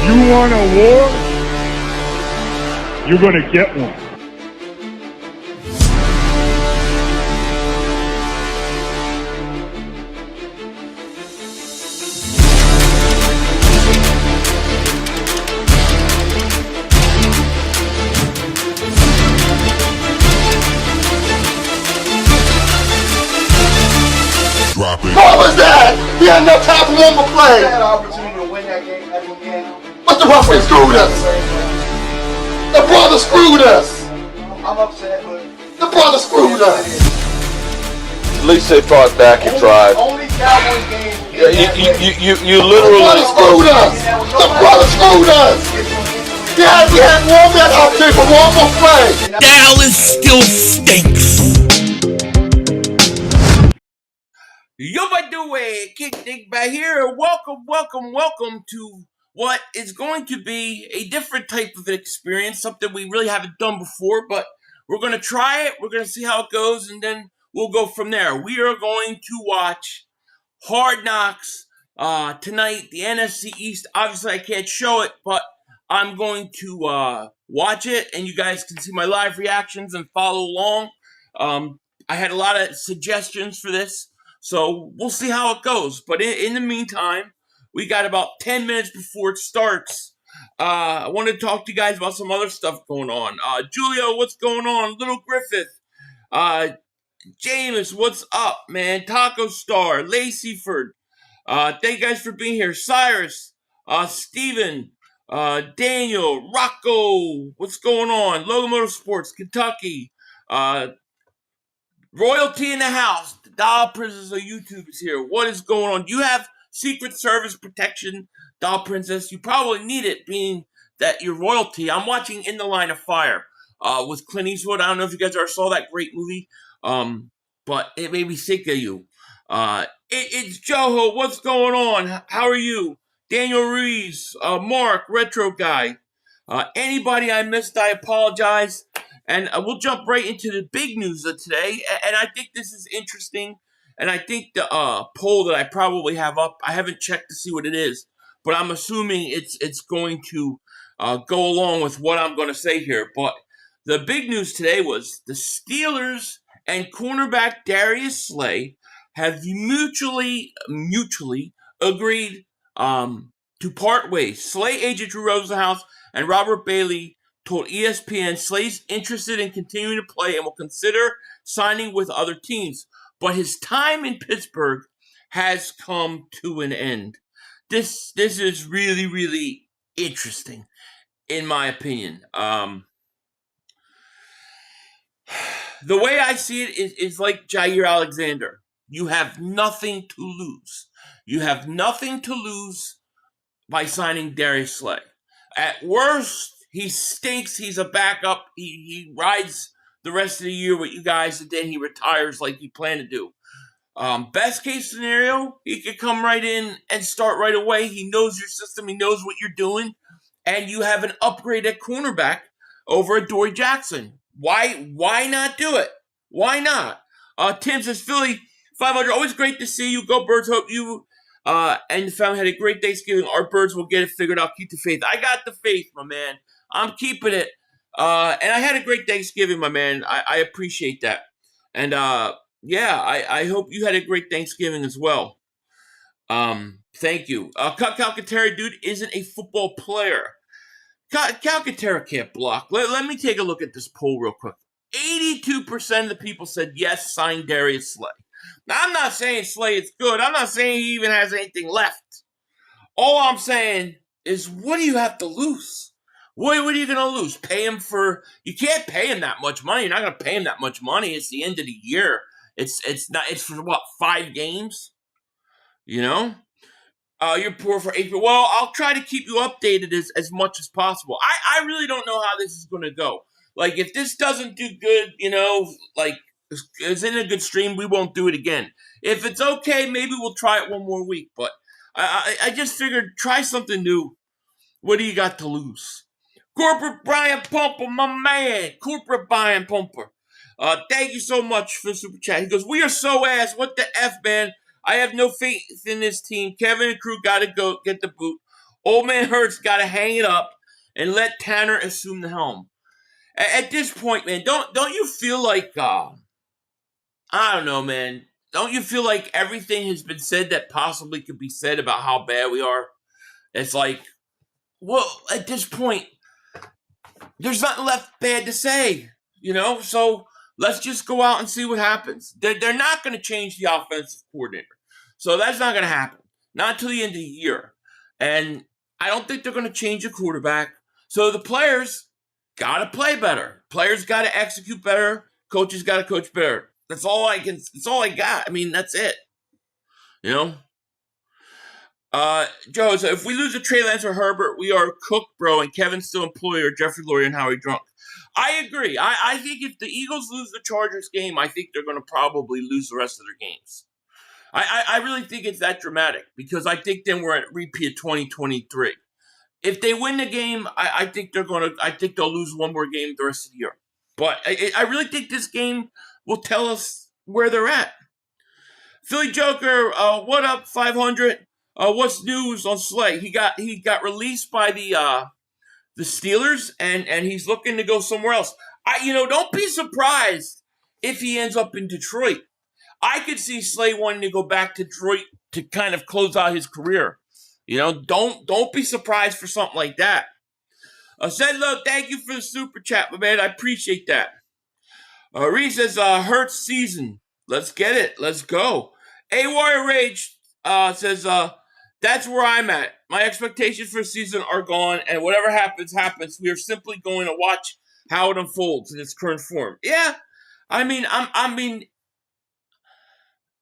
You want a war? You're going to get one. What was that? He had no time for one more play. He had an opportunity to win that game again. But the referee screwed us. The brother screwed us. I'm upset, but the brother screwed us. At least they fought back and tried. Only Cowboys game. You literally. The brother screwed us. The brother screwed us. He had one that opportunity for one more play. Dallas still stinks. Yo, by the way, Kick Dick back here. Welcome to what is going to be a different type of experience, something we really haven't done before, but we're going to try it. We're going to see how it goes, and then we'll go from there. We are going to watch Hard Knocks tonight, the NFC East. Obviously, I can't show it, but I'm going to watch it, and you guys can see my live reactions and follow along. I had a lot of suggestions for this. So we'll see how it goes. But in the meantime, we got about 10 minutes before it starts. I want to talk to you guys about some other stuff going on. Julio, what's going on? Little Griffith. James, what's up, man? Taco Star. Laceyford. Thank you guys for being here. Cyrus. Steven. Daniel. Rocco. What's going on? Logo Motorsports. Kentucky. Royalty in the house. The Doll Princess of YouTube is here. What is going on? You have Secret Service protection, Doll Princess. You probably need it, being that you're royalty. I'm watching In the Line of Fire with Clint Eastwood. I don't know if you guys ever saw that great movie, but it made me sick of you. It's Joho. What's going on? How are you? Daniel Ruiz, Mark, Retro Guy. Anybody I missed, I apologize. And we'll jump right into the big news of today. And I think this is interesting. And I think the poll that I probably have up, I haven't checked to see what it is, but I'm assuming it's going to go along with what I'm going to say here. But the big news today was the Steelers and cornerback Darius Slay have mutually agreed to part ways. Slay agent Drew Rosenhaus and Robert Bailey told ESPN Slay's interested in continuing to play and will consider signing with other teams. But his time in Pittsburgh has come to an end. This is really, really interesting, in my opinion. The way I see it is like Jair Alexander. You have nothing to lose. You have nothing to lose by signing Darius Slay. At worst, he stinks. He's a backup. He rides the rest of the year with you guys, and then he retires like he planned to do. Best case scenario, he could come right in and start right away. He knows your system. He knows what you're doing. And you have an upgrade at cornerback over at Dory Jackson. Why not do it? Why not? Tim says, Philly, 500, always great to see you. Go Birds. Hope you and the family had a great Thanksgiving. Our Birds will get it figured out. Keep the faith. I got the faith, my man. I'm keeping it. And I had a great Thanksgiving, my man. I appreciate that. And, I hope you had a great Thanksgiving as well. Thank you. Calcaterra, dude, isn't a football player. Calcaterra can't block. Let me take a look at this poll real quick. 82% of the people said yes, sign Darius Slay. Now, I'm not saying Slay is good. I'm not saying he even has anything left. All I'm saying is, what do you have to lose? What are you going to lose? Pay him for... You can't pay him that much money. You're not going to pay him that much money. It's the end of the year. It's for, what, 5 games? You know? You're poor for 8. Well, I'll try to keep you updated as much as possible. I really don't know how this is going to go. Like, if this doesn't do good, it's in a good stream, we won't do it again. If it's okay, maybe we'll try it one more week. But I just figured, try something new. What do you got to lose? Corporate Brian Pumper, my man. Corporate Brian Pumper. Thank you so much for the super chat. He goes, we are so ass. What the F, man? I have no faith in this team. Kevin and crew got to go get the boot. Old man Hurts got to hang it up and let Tanner assume the helm. At this point, man, don't you feel like I don't know, man. Don't you feel like everything has been said that possibly could be said about how bad we are? It's like, well, at this point, there's nothing left bad to say, So let's just go out and see what happens. They're not going to change the offensive coordinator. So that's not going to happen. Not until the end of the year. And I don't think they're going to change the quarterback. So the players got to play better. Players got to execute better. Coaches got to coach better. That's all I got. I mean, that's it. Joe, so if we lose to Trey Lance or Herbert, we are cooked, bro, and Kevin's still employed or Jeffrey Lurie and Howie drunk. I agree. I think if the Eagles lose the Chargers game, I think they're going to probably lose the rest of their games. I really think it's that dramatic because I think then we're at repeat 2023. If they win the game, I think they'll lose one more game the rest of the year. But I really think this game will tell us where they're at. Philly Joker, what up, 500? What's news on Slay? He got released by the Steelers, and he's looking to go somewhere else. Don't be surprised if he ends up in Detroit. I could see Slay wanting to go back to Detroit to kind of close out his career. Don't be surprised for something like that. Zedlo, thank you for the super chat, my man. I appreciate that. Reese says, Hurts season. Let's get it. Let's go. A Warrior Rage says, that's where I'm at. My expectations for the season are gone, and whatever happens, happens. We are simply going to watch how it unfolds in its current form. Yeah,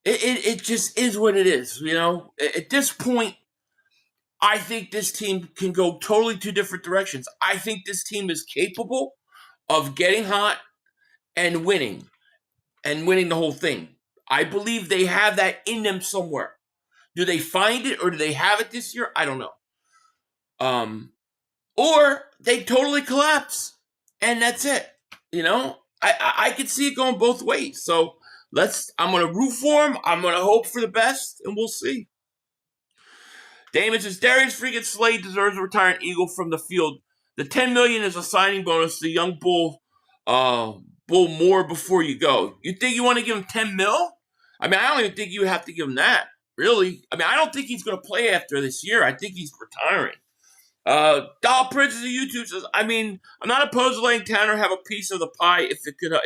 it just is what it is, At this point, I think this team can go totally two different directions. I think this team is capable of getting hot and winning the whole thing. I believe they have that in them somewhere. Do they find it or do they have it this year? I don't know. Or they totally collapse and that's it. I could see it going both ways. So I'm going to root for them. I'm going to hope for the best and we'll see. Damon says, Darius freaking Slay deserves to retire an Eagle from the field. The $10 million is a signing bonus to young Bull more before you go. You think you want to give him $10 mil? I don't even think you would have to give him that. Really? I don't think he's going to play after this year. I think he's retiring. Doll Princess of YouTube says, I'm not opposed to letting Tanner have a piece of the pie if it could help.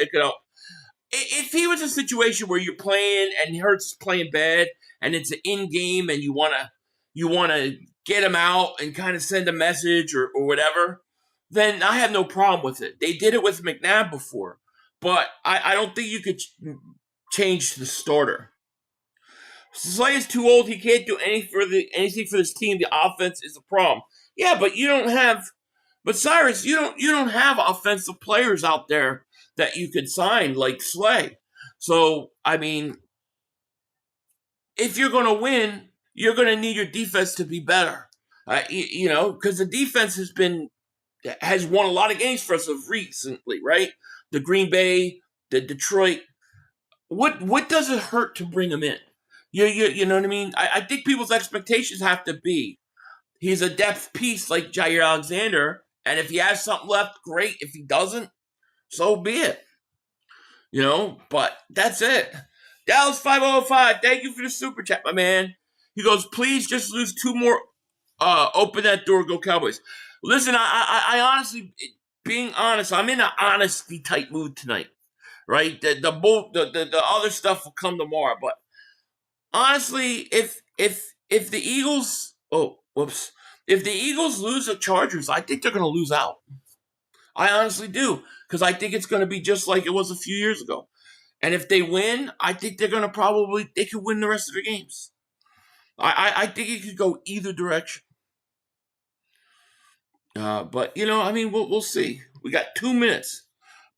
If he was a situation where you're playing and Hurts is playing bad and it's an in-game and you want to get him out and kind of send a message or whatever, then I have no problem with it. They did it with McNabb before. But I don't think you could change the starter. Slay is too old. He can't do anything for this team. The offense is a problem. Yeah, but you don't have. But Cyrus, you don't have offensive players out there that you could sign like Slay. So if you're going to win, you're going to need your defense to be better. Because the defense has won a lot of games for us recently, right? The Green Bay, the Detroit. What does it hurt to bring him in? You know what I mean? I think people's expectations have to be he's a depth piece like Jair Alexander, and if he has something left, great. If he doesn't, so be it. But that's it. Dallas 505, thank you for the super chat, my man. He goes, please just lose two more. Open that door, go Cowboys. Listen, I honestly, being honest, I'm in an honesty type mood tonight, right? The other stuff will come tomorrow, but honestly, if the Eagles, if the Eagles lose the Chargers, I think they're going to lose out. I honestly do, because I think it's going to be just like it was a few years ago. And if they win, I think they're going to they could win the rest of their games. I think it could go either direction. But, we'll see. We got 2 minutes.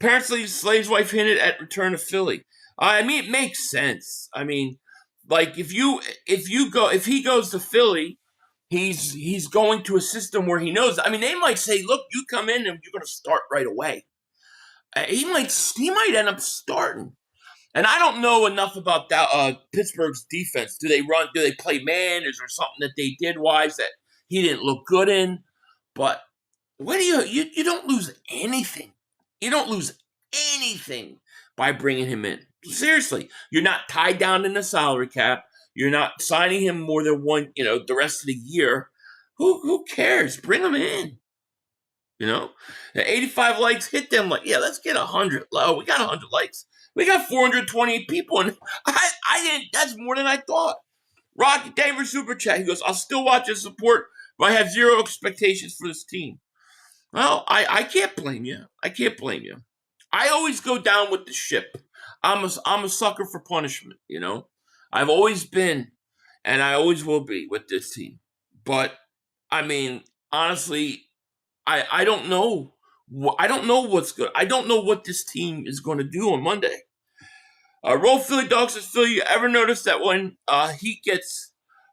Apparently, Slay's wife hinted at return to Philly. It makes sense. If he goes to Philly, he's going to a system where he knows. They might say, look, you come in and you're going to start right away. He might end up starting. And I don't know enough about that Pittsburgh's defense. Do they play man? Is there something that they did wise that he didn't look good in. But what do you don't lose anything. You don't lose anything by bringing him in. Seriously, you're not tied down in the salary cap. You're not signing him more than one, the rest of the year. Who cares? Bring him in. The 85 likes, hit them like, yeah, let's get 100. Oh, we got 100 likes. We got 428 people, and I didn't. That's more than I thought. Rocky Denver Super Chat. He goes, I'll still watch and support, but I have zero expectations for this team. Well, I can't blame you. I always go down with the ship. I'm a sucker for punishment, I've always been, and I always will be with this team. But, I mean, honestly, I don't know. I don't know what's good. I don't know what this team is going to do on Monday. Roll Philly Dog says, Philly, you ever notice that when Heat gets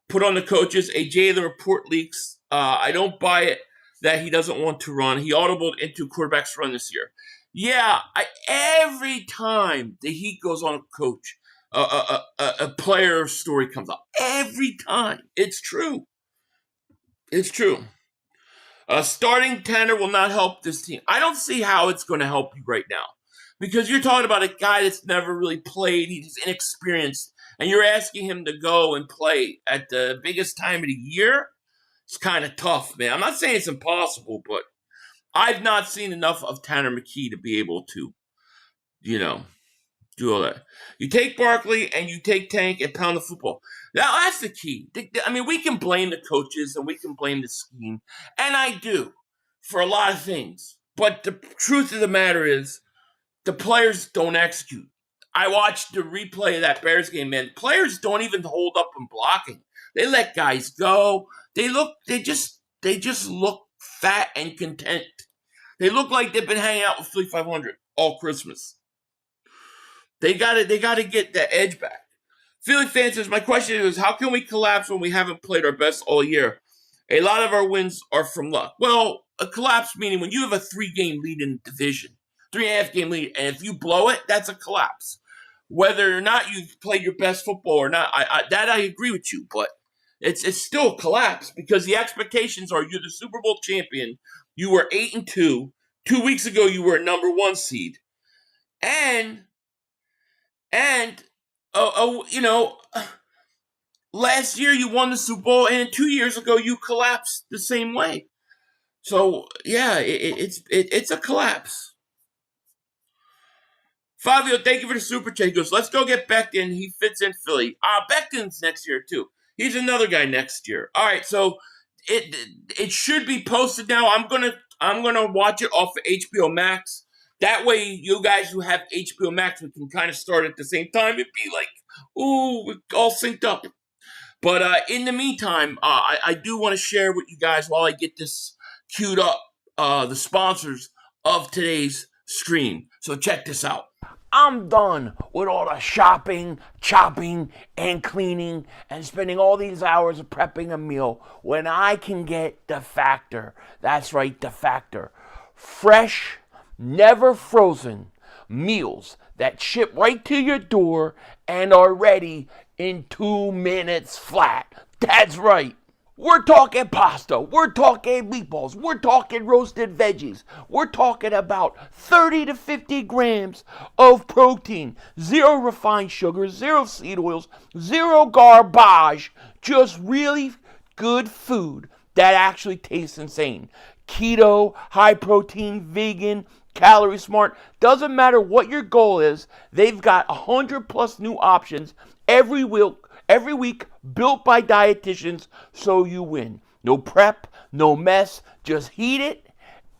put on the coaches, a Jalen report leaks? I don't buy it that he doesn't want to run. He audibled into quarterback's run this year. Yeah, every time the Heat goes on a coach, a player story comes up. Every time. It's true. It's true. Starting Tanner will not help this team. I don't see how it's going to help you right now. Because you're talking about a guy that's never really played. He's inexperienced. And you're asking him to go and play at the biggest time of the year. It's kind of tough, man. I'm not saying it's impossible, but I've not seen enough of Tanner McKee to be able to, do all that. You take Barkley and you take Tank and pound the football. Now, that's the key. I mean, we can blame the coaches and we can blame the scheme. And I do for a lot of things. But the truth of the matter is the players don't execute. I watched the replay of that Bears game, man. Players don't even hold up in blocking. They let guys go. They just look fat and content. They look like they've been hanging out with Philly 500 all Christmas. They gotta get that edge back. Philly fans says, my question is, how can we collapse when we haven't played our best all year? A lot of our wins are from luck. Well, a collapse meaning when you have a 3-game lead in the division, 3.5-game lead, and if you blow it, that's a collapse. Whether or not you've played your best football or not, I agree with you, but it's still a collapse because the expectations are you're the Super Bowl champion. You were 8-2. 2 weeks ago, you were a number 1 seed. And last year you won the Super Bowl, and 2 years ago you collapsed the same way. So yeah, it's a collapse. Fabio, thank you for the super chat. He goes, let's go get Becton. He fits in Philly. Becton's next year too. He's another guy next year. All right, so it should be posted now. I'm gonna watch it off of HBO Max. That way, you guys who have HBO Max, we can kind of start at the same time. It'd be like, ooh, we're all synced up. But in the meantime, I do want to share with you guys while I get this queued up, the sponsors of today's stream. So check this out. I'm done with all the shopping, chopping, and cleaning and spending all these hours of prepping a meal when I can get the Factor. That's right, the Factor. Fresh, never frozen meals that ship right to your door and are ready in 2 minutes flat. That's right. We're talking pasta, we're talking meatballs, we're talking roasted veggies, we're talking about 30 to 50 grams of protein, 0 refined sugars, 0 seed oils, 0 garbage, just really good food that actually tastes insane. Keto, high protein, vegan, calorie smart, doesn't matter what your goal is, they've got 100 plus new options every week, built by dietitians, so you win. No prep, no mess, just heat it,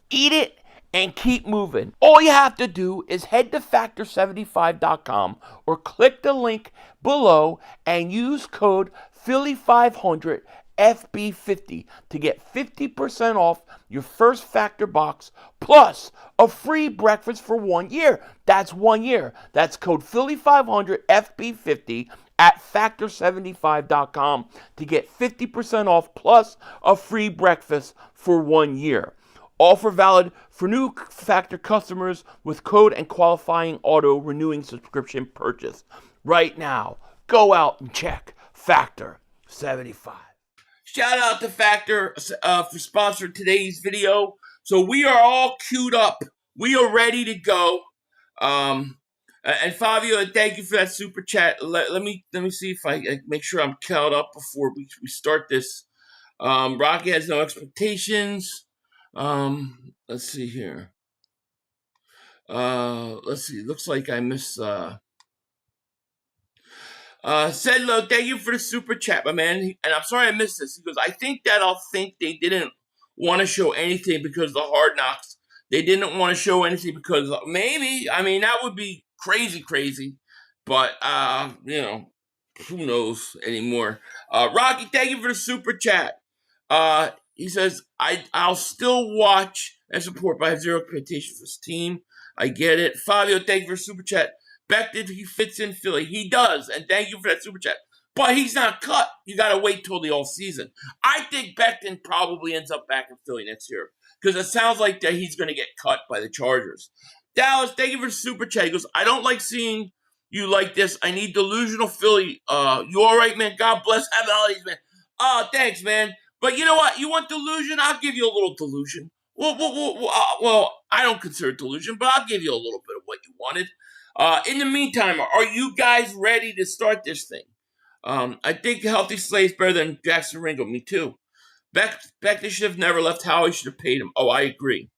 eat it, and keep moving. All you have to do is head to factor75.com or click the link below and use code Philly500 FB50 to get 50% off your first Factor box plus a free breakfast for 1 year. That's 1 year. That's code Philly500 FB50 at factor75.com to get 50% off plus a free breakfast for 1 year. Offer valid for new Factor customers with code and qualifying auto renewing subscription purchase. Right now, go out and check Factor 75. shout out to Factor for sponsoring today's video. So we are all queued up. We are ready to go. And Fabio, thank you for that super chat. Let me see if I make sure I'm caught up before we start this. Rocky has no expectations. Let's see here. Let's see. Looks like I missed. Sedlo, thank you for the super chat, my man. And I'm sorry I missed this. He goes, I think they didn't want to show anything because of the Hard Knocks. They didn't want to show anything because maybe, I mean, that would be crazy. But, who knows anymore. Rocky, thank you for the super chat. He says, I'll still watch and support, but I have zero expectation for this team. I get it. Fabio, thank you for the super chat. Becton, he fits in Philly. He does, and thank you for that super chat. But he's not cut. You got to wait till the offseason. I think Becton probably ends up back in Philly next year because it sounds like that he's going to get cut by the Chargers. Dallas, thank you for the super chat. He goes, I don't like seeing you like this. I need delusional Philly. You all right, man? God bless. Happy holidays, man. Thanks, man. But you know what? You want delusion? I'll give you a little delusion. Well, I don't consider it delusion, but I'll give you a little bit of what you wanted. In the meantime, are you guys ready to start this thing? I think Healthy Slay is better than Jackson Ringo. Me too. Beck, they should have never left Howie. Should have paid him. Oh, I agree.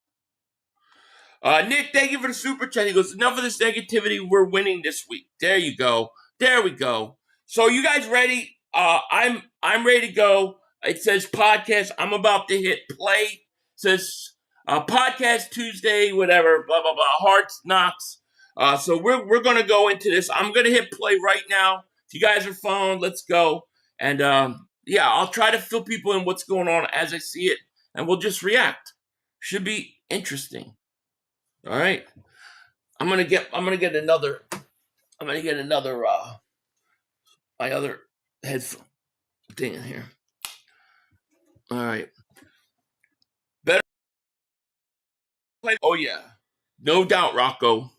Nick, thank you for the super chat. He goes, enough of this negativity. We're winning this week. There you go. There we go. So you guys ready? I'm ready to go. It says podcast. I'm about to hit play. It says podcast Tuesday, whatever, blah, blah, blah. Hard Knocks. So we're going to go into this. I'm going to hit play right now. If you guys are following, let's go. And I'll try to fill people in what's going on as I see it, and we'll just react. Should be interesting. All right. I'm gonna get another my other headphone thing in here. All right. Better play. Oh yeah, no doubt, Rocco.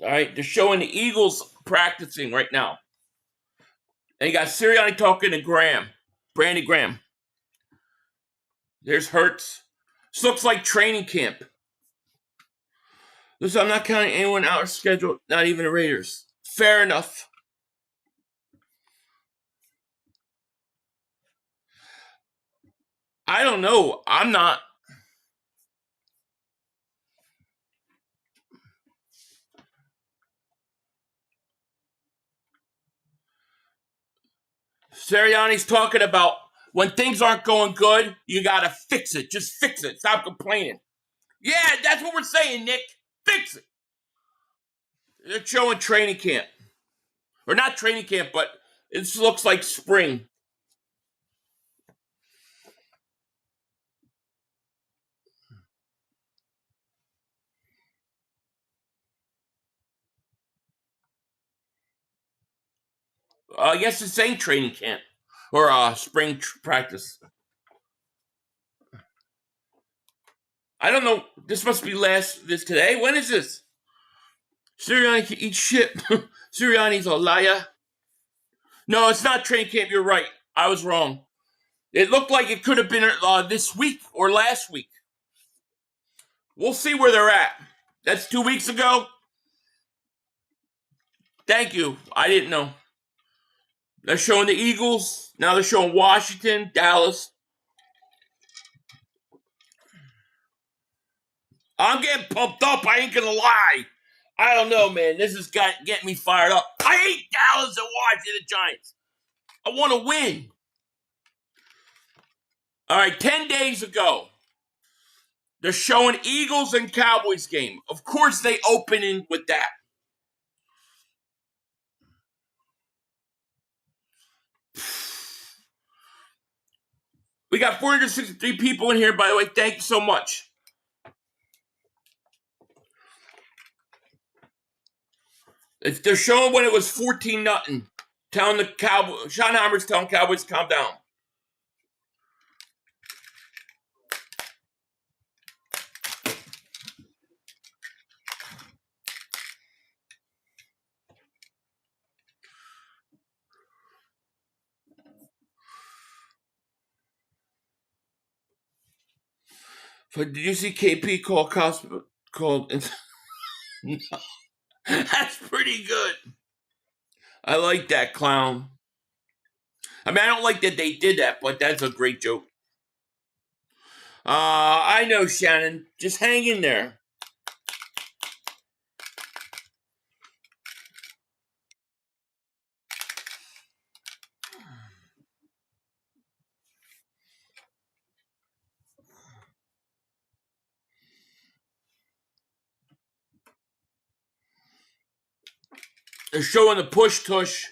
All right, they're showing the Eagles practicing right now. And you got Sirianni talking to Brandon Graham. There's Hurts. This looks like training camp. Listen, I'm not counting anyone out of schedule, not even the Raiders. Fair enough. I don't know. I'm not. Sirianni's talking about when things aren't going good, you got to fix it. Just fix it. Stop complaining. Yeah, that's what we're saying, Nick. Fix it. They're showing training camp. Or not training camp, but it looks like spring. I guess it's saying training camp. Or spring practice. I don't know. This must be this today. When is this? Sirianni can eat shit. Sirianni's a liar. No, it's not training camp. You're right. I was wrong. It looked like it could have been this week or last week. We'll see where they're at. That's 2 weeks ago. Thank you. I didn't know. They're showing the Eagles. Now they're showing Washington, Dallas. I'm getting pumped up. I ain't going to lie. I don't know, man. This is getting me fired up. I hate Dallas and Washington Giants. I want to win. All right, 10 days ago, they're showing Eagles and Cowboys game. Of course, they open in with that. We got 463 people in here, by the way. Thank you so much. They're showing when it was 14-0. Telling the Cowboys, Schottenheimer's telling Cowboys to calm down. So did you see KP call Cosmo called? No. That's pretty good. I like that, clown. I mean, I don't like that they did that, but that's a great joke. I know, Shannon. Just hang in there. They're showing the push tush.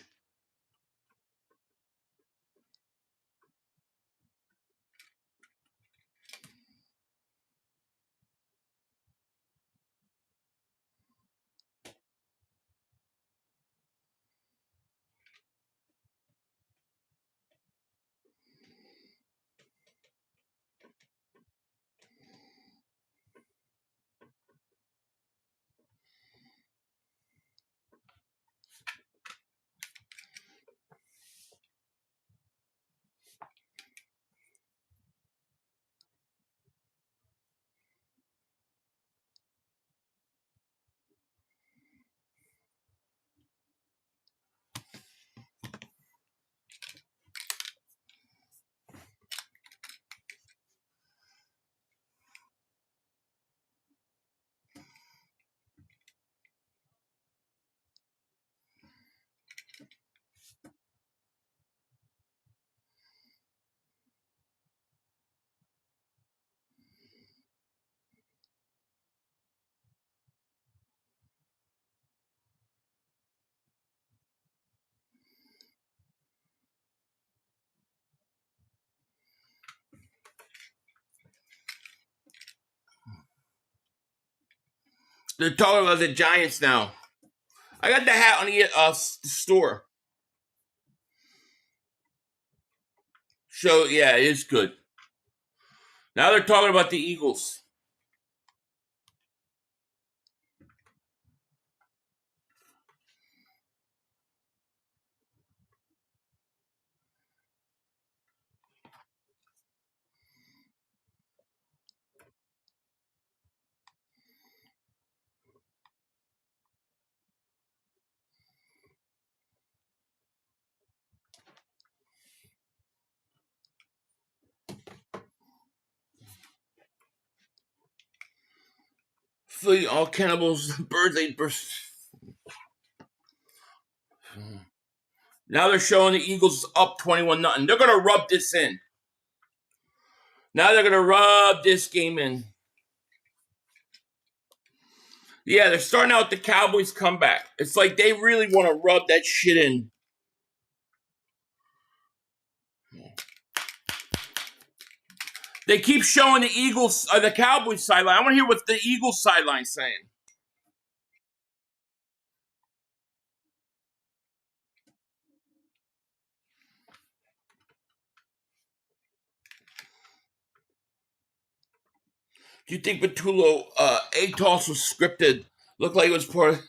They're talking about the Giants now. I got the hat on the store. So, yeah, it is good. Now they're talking about the Eagles. Flee all cannibals, birds ate birds. Now they're showing the Eagles up 21-0. They're going to rub this in. Now they're going to rub this game in. Yeah, they're starting out the Cowboys comeback. It's like they really want to rub that shit in. They keep showing the Eagles, the Cowboys sideline. I want to hear what the Eagles sideline saying. Do you think Batulo ATOS was scripted? Looked like it was part of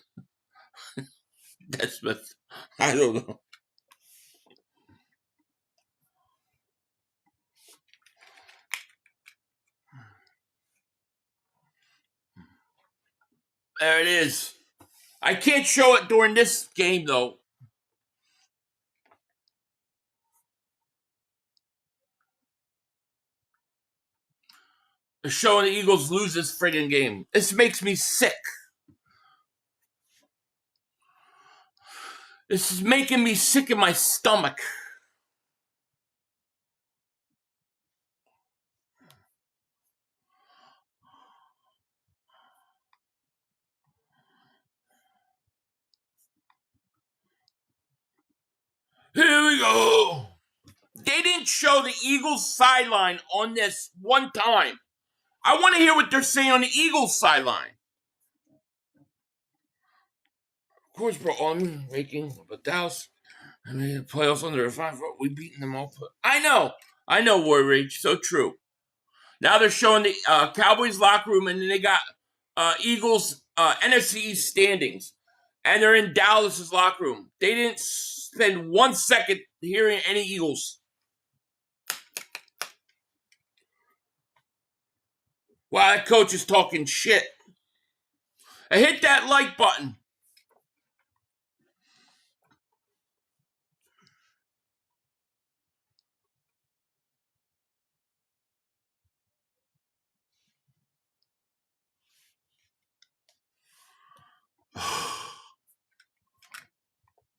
Dead Smith. I don't know. There it is. I can't show it during this game, though. They're showing the Eagles lose this friggin' game. This makes me sick. This is making me sick in my stomach. Here we go. They didn't show the Eagles sideline on this one time. I want to hear what they're saying on the Eagles sideline. Of course, bro, I'm making but Dallas. I mean, the playoffs under a 5. We beaten them all. I know, War Rage. So true. Now they're showing the Cowboys locker room, and then they got Eagles NFC East standings, and they're in Dallas's locker room. They didn't spend 1 second hearing any Eagles. Wow, that coach is talking shit. And hit that like button.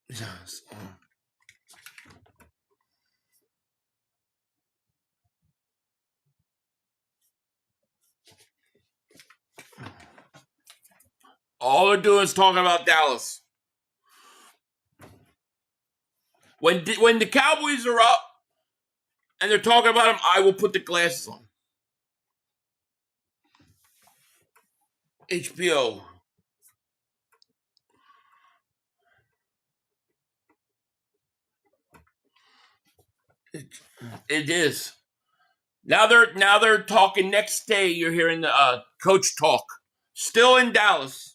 Yes. All they're doing is talking about Dallas. When the Cowboys are up and they're talking about them, I will put the glasses on. HBO. It is. Now they're talking next day. You're hearing the coach talk. Still in Dallas.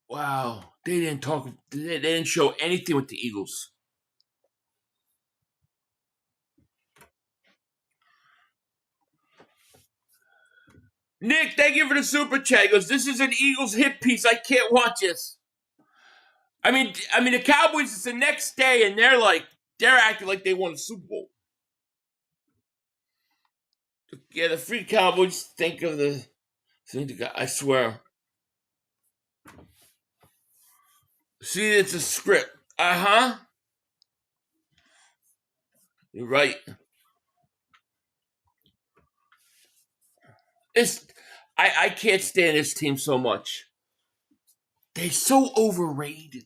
Wow. They didn't talk. They didn't show anything with the Eagles. Nick, thank you for the super chat. He goes, this is an Eagles hit piece. I can't watch this. I mean, the Cowboys, it's the next day, and they're acting like they won a Super Bowl. Yeah, the free Cowboys think the guy, I swear. See, it's a script. Uh-huh. You're right. I can't stand this team so much. They're so overrated.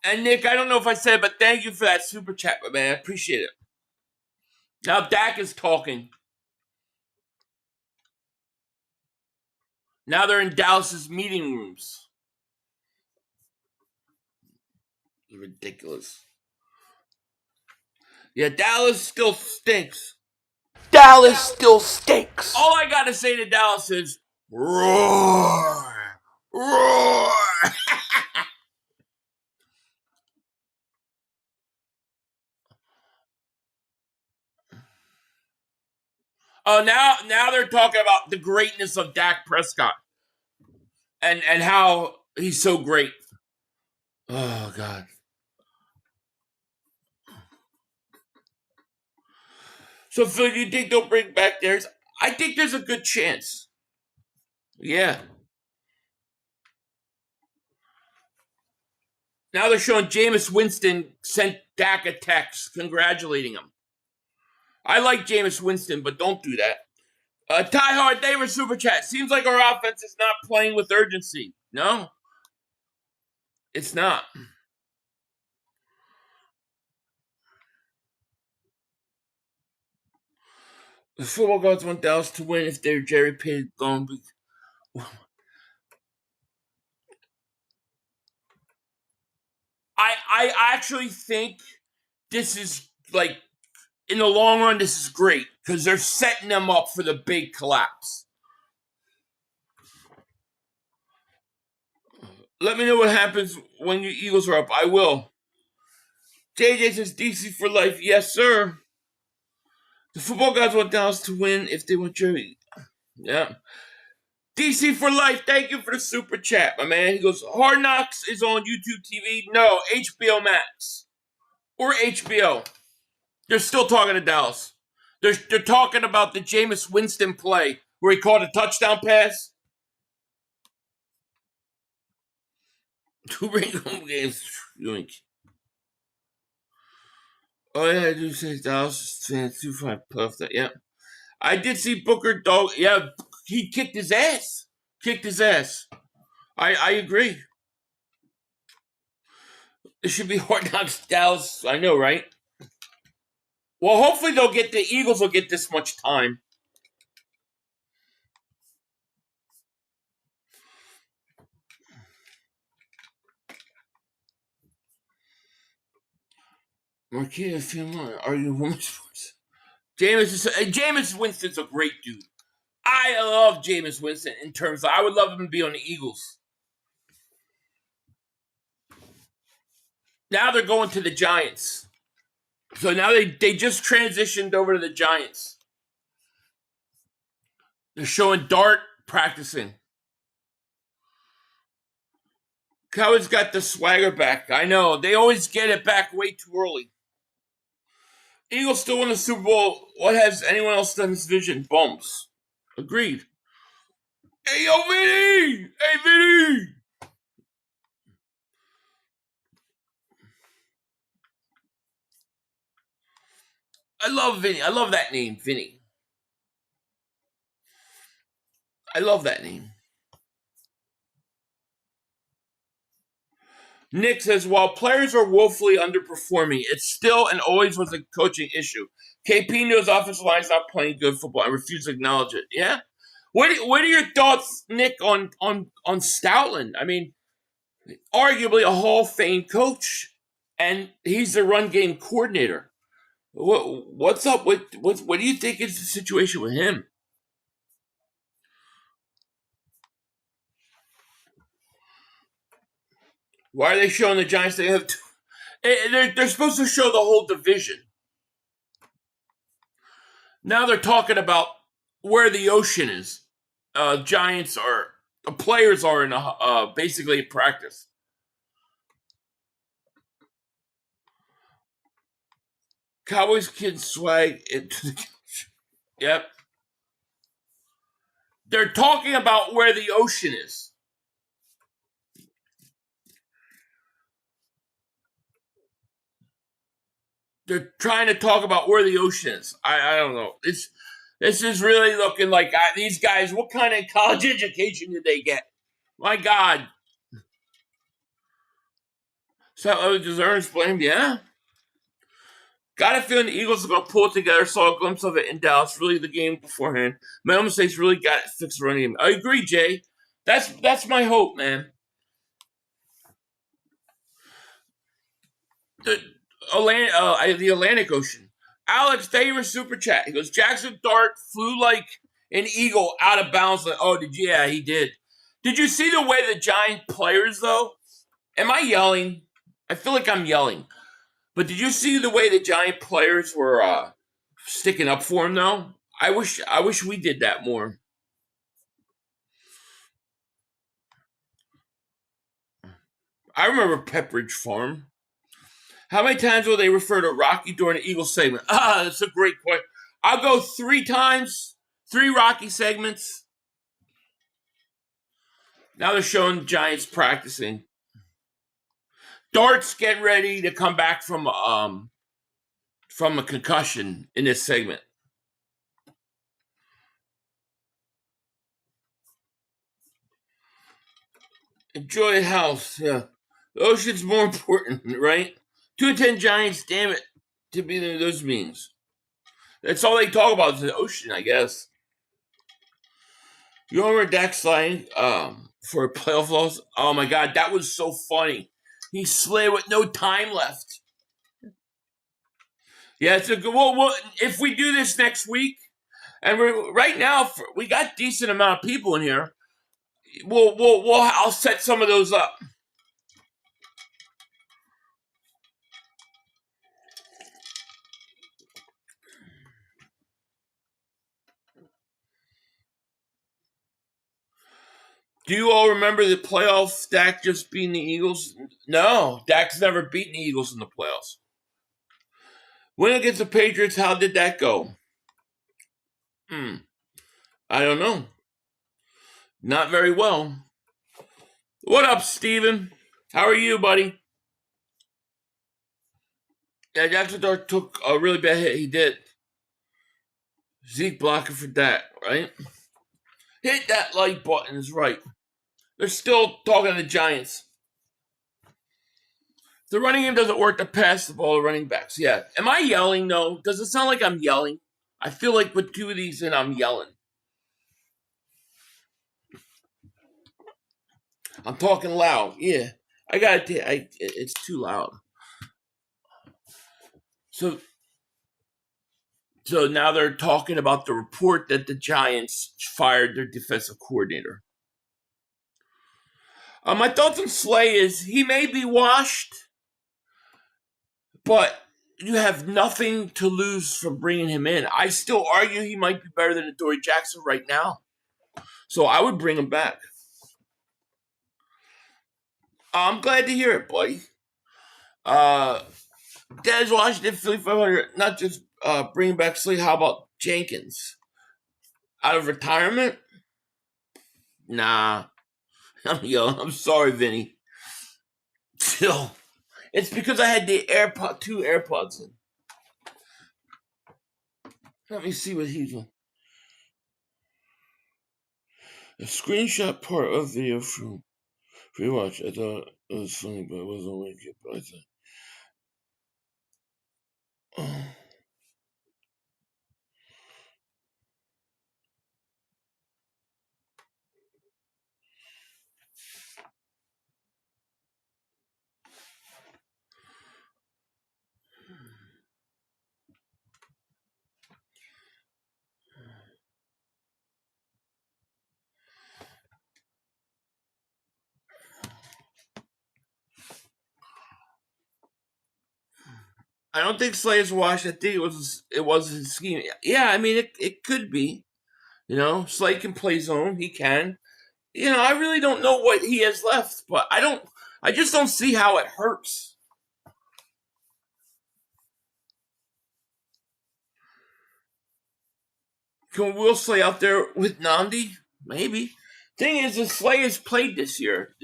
And Nick, I don't know if I said it, but thank you for that super chat, man. I appreciate it. Now Dak is talking. Now they're in Dallas's meeting rooms. Ridiculous. Yeah, Dallas still stinks. Dallas still stinks. All I gotta say to Dallas is roar, roar. Oh, now they're talking about the greatness of Dak Prescott and how he's so great. Oh God. So Phil, do you think they'll bring back Darius? I think there's a good chance. Yeah. Now they're showing Jameis Winston sent Dak a text congratulating him. I like Jameis Winston, but don't do that. Diehard, they were super chat. Seems like our offense is not playing with urgency. No, it's not. The football gods want Dallas to win if they're Jerry Pitt going. I actually think this is like in the long run, this is great because they're setting them up for the big collapse. Let me know what happens when your Eagles are up. I will. JJ says DC for life. Yes, sir. The football guys want Dallas to win if they want Jerry. Yeah. DC for life. Thank you for the super chat, my man. He goes, Hard Knocks is on YouTube TV. No, HBO Max. Or HBO. They're still talking to Dallas. They're talking about the Jameis Winston play where he caught a touchdown pass. Two bring home games. Oh, yeah, I do say Dallas fans 2-5 puff that. Yeah. I did see Booker Dog. Yeah, he kicked his ass. I agree. It should be Hard Knocks Dallas. I know, right? Well, hopefully the Eagles will get this much time. Marquez, are you women's sports? Jameis Winston's a great dude. I love Jameis Winston in terms of I would love him to be on the Eagles. Now they're going to the Giants. So now they just transitioned over to the Giants. They're showing Dart practicing. Cowboys got the swagger back. I know. They always get it back way too early. Eagles still win the Super Bowl. What has anyone else done this division? Bums. Agreed. Hey, yo, Vinny! Hey, Vinny! I love Vinny. I love that name, Vinny. I love that name. Nick says, while players are woefully underperforming, it still and always was a coaching issue. KP knows offensive line is not playing good football. I refuse to acknowledge it. Yeah? What are your thoughts, Nick, on Stoutland? I mean, arguably a Hall of Fame coach, and he's the run game coordinator. What's up with what do you think is the situation with him? Why are they showing the Giants? They have they're supposed to show the whole division. Now they're talking about where the ocean is. Giants are the players are in basically practice. Cowboys kids swag into the yep. They're talking about where the ocean is. They're trying to talk about where the ocean is. I don't know. This is really looking like these guys. What kind of college education did they get? My God. So does Ernest blame? Yeah. Got a feeling the Eagles are going to pull it together. Saw a glimpse of it in Dallas. Really, the game beforehand. My own mistakes really got it fixed running game. I agree, Jay. That's my hope, man. The Atlantic Ocean. Alex Favor super chat. He goes, Jackson Dart flew like an eagle out of bounds. Yeah, he did. Did you see the way the Giant players though? Am I yelling? I feel like I'm yelling. But did you see the way the Giant players were sticking up for him though? I wish we did that more. I remember Pepperidge Farm. How many times will they refer to Rocky during the Eagles segment? That's a great question. I'll go 3 times, 3 Rocky segments. Now they're showing Giants practicing. Dart's getting ready to come back from a concussion in this segment. Enjoy the house. Yeah. The ocean's more important, right? 2-10 Giants, damn it, to be those means. That's all they talk about is the ocean, I guess. You remember Dak Slay for a playoff loss? Oh my God, that was so funny. He slid with no time left. Yeah, it's a good. Well, if we do this next week, and right now we got decent amount of people in here. I'll set some of those up. Do you all remember the playoffs? Dak just beating the Eagles? No, Dak's never beaten the Eagles in the playoffs. Win against the Patriots, how did that go? I don't know. Not very well. What up, Steven? How are you, buddy? Yeah, Jackson Dart took a really bad hit. He did. Zeke blocking for that, right? Hit that like button is right. They're still talking to the Giants. If the running game doesn't work, to pass the ball to running backs. Yeah. Am I yelling, though? Does it sound like I'm yelling? I feel like with 2 of these in, I'm yelling. I'm talking loud. Yeah. It's too loud. So now they're talking about the report that the Giants fired their defensive coordinator. My thoughts on Slay is he may be washed, but you have nothing to lose from bringing him in. I still argue he might be better than Adoree Jackson right now. So I would bring him back. I'm glad to hear it, buddy. Dez Washington, Philly 500, not just bringing back Slay. How about Jenkins? Out of retirement? Nah. I'm sorry, Vinny. Still, it's because I had the two AirPods in. Let me see what he's doing. A screenshot part of video from rewatch. I thought it was funny, but it wasn't wicked. But I thought, I don't think Slay is washed. I think it was his scheme. Yeah, I mean it could be. Slay can play zone. He can. I really don't know what he has left, but I just don't see how it hurts. Can Will Slay out there with Nandi? Maybe. Thing is, the Slay has played this year,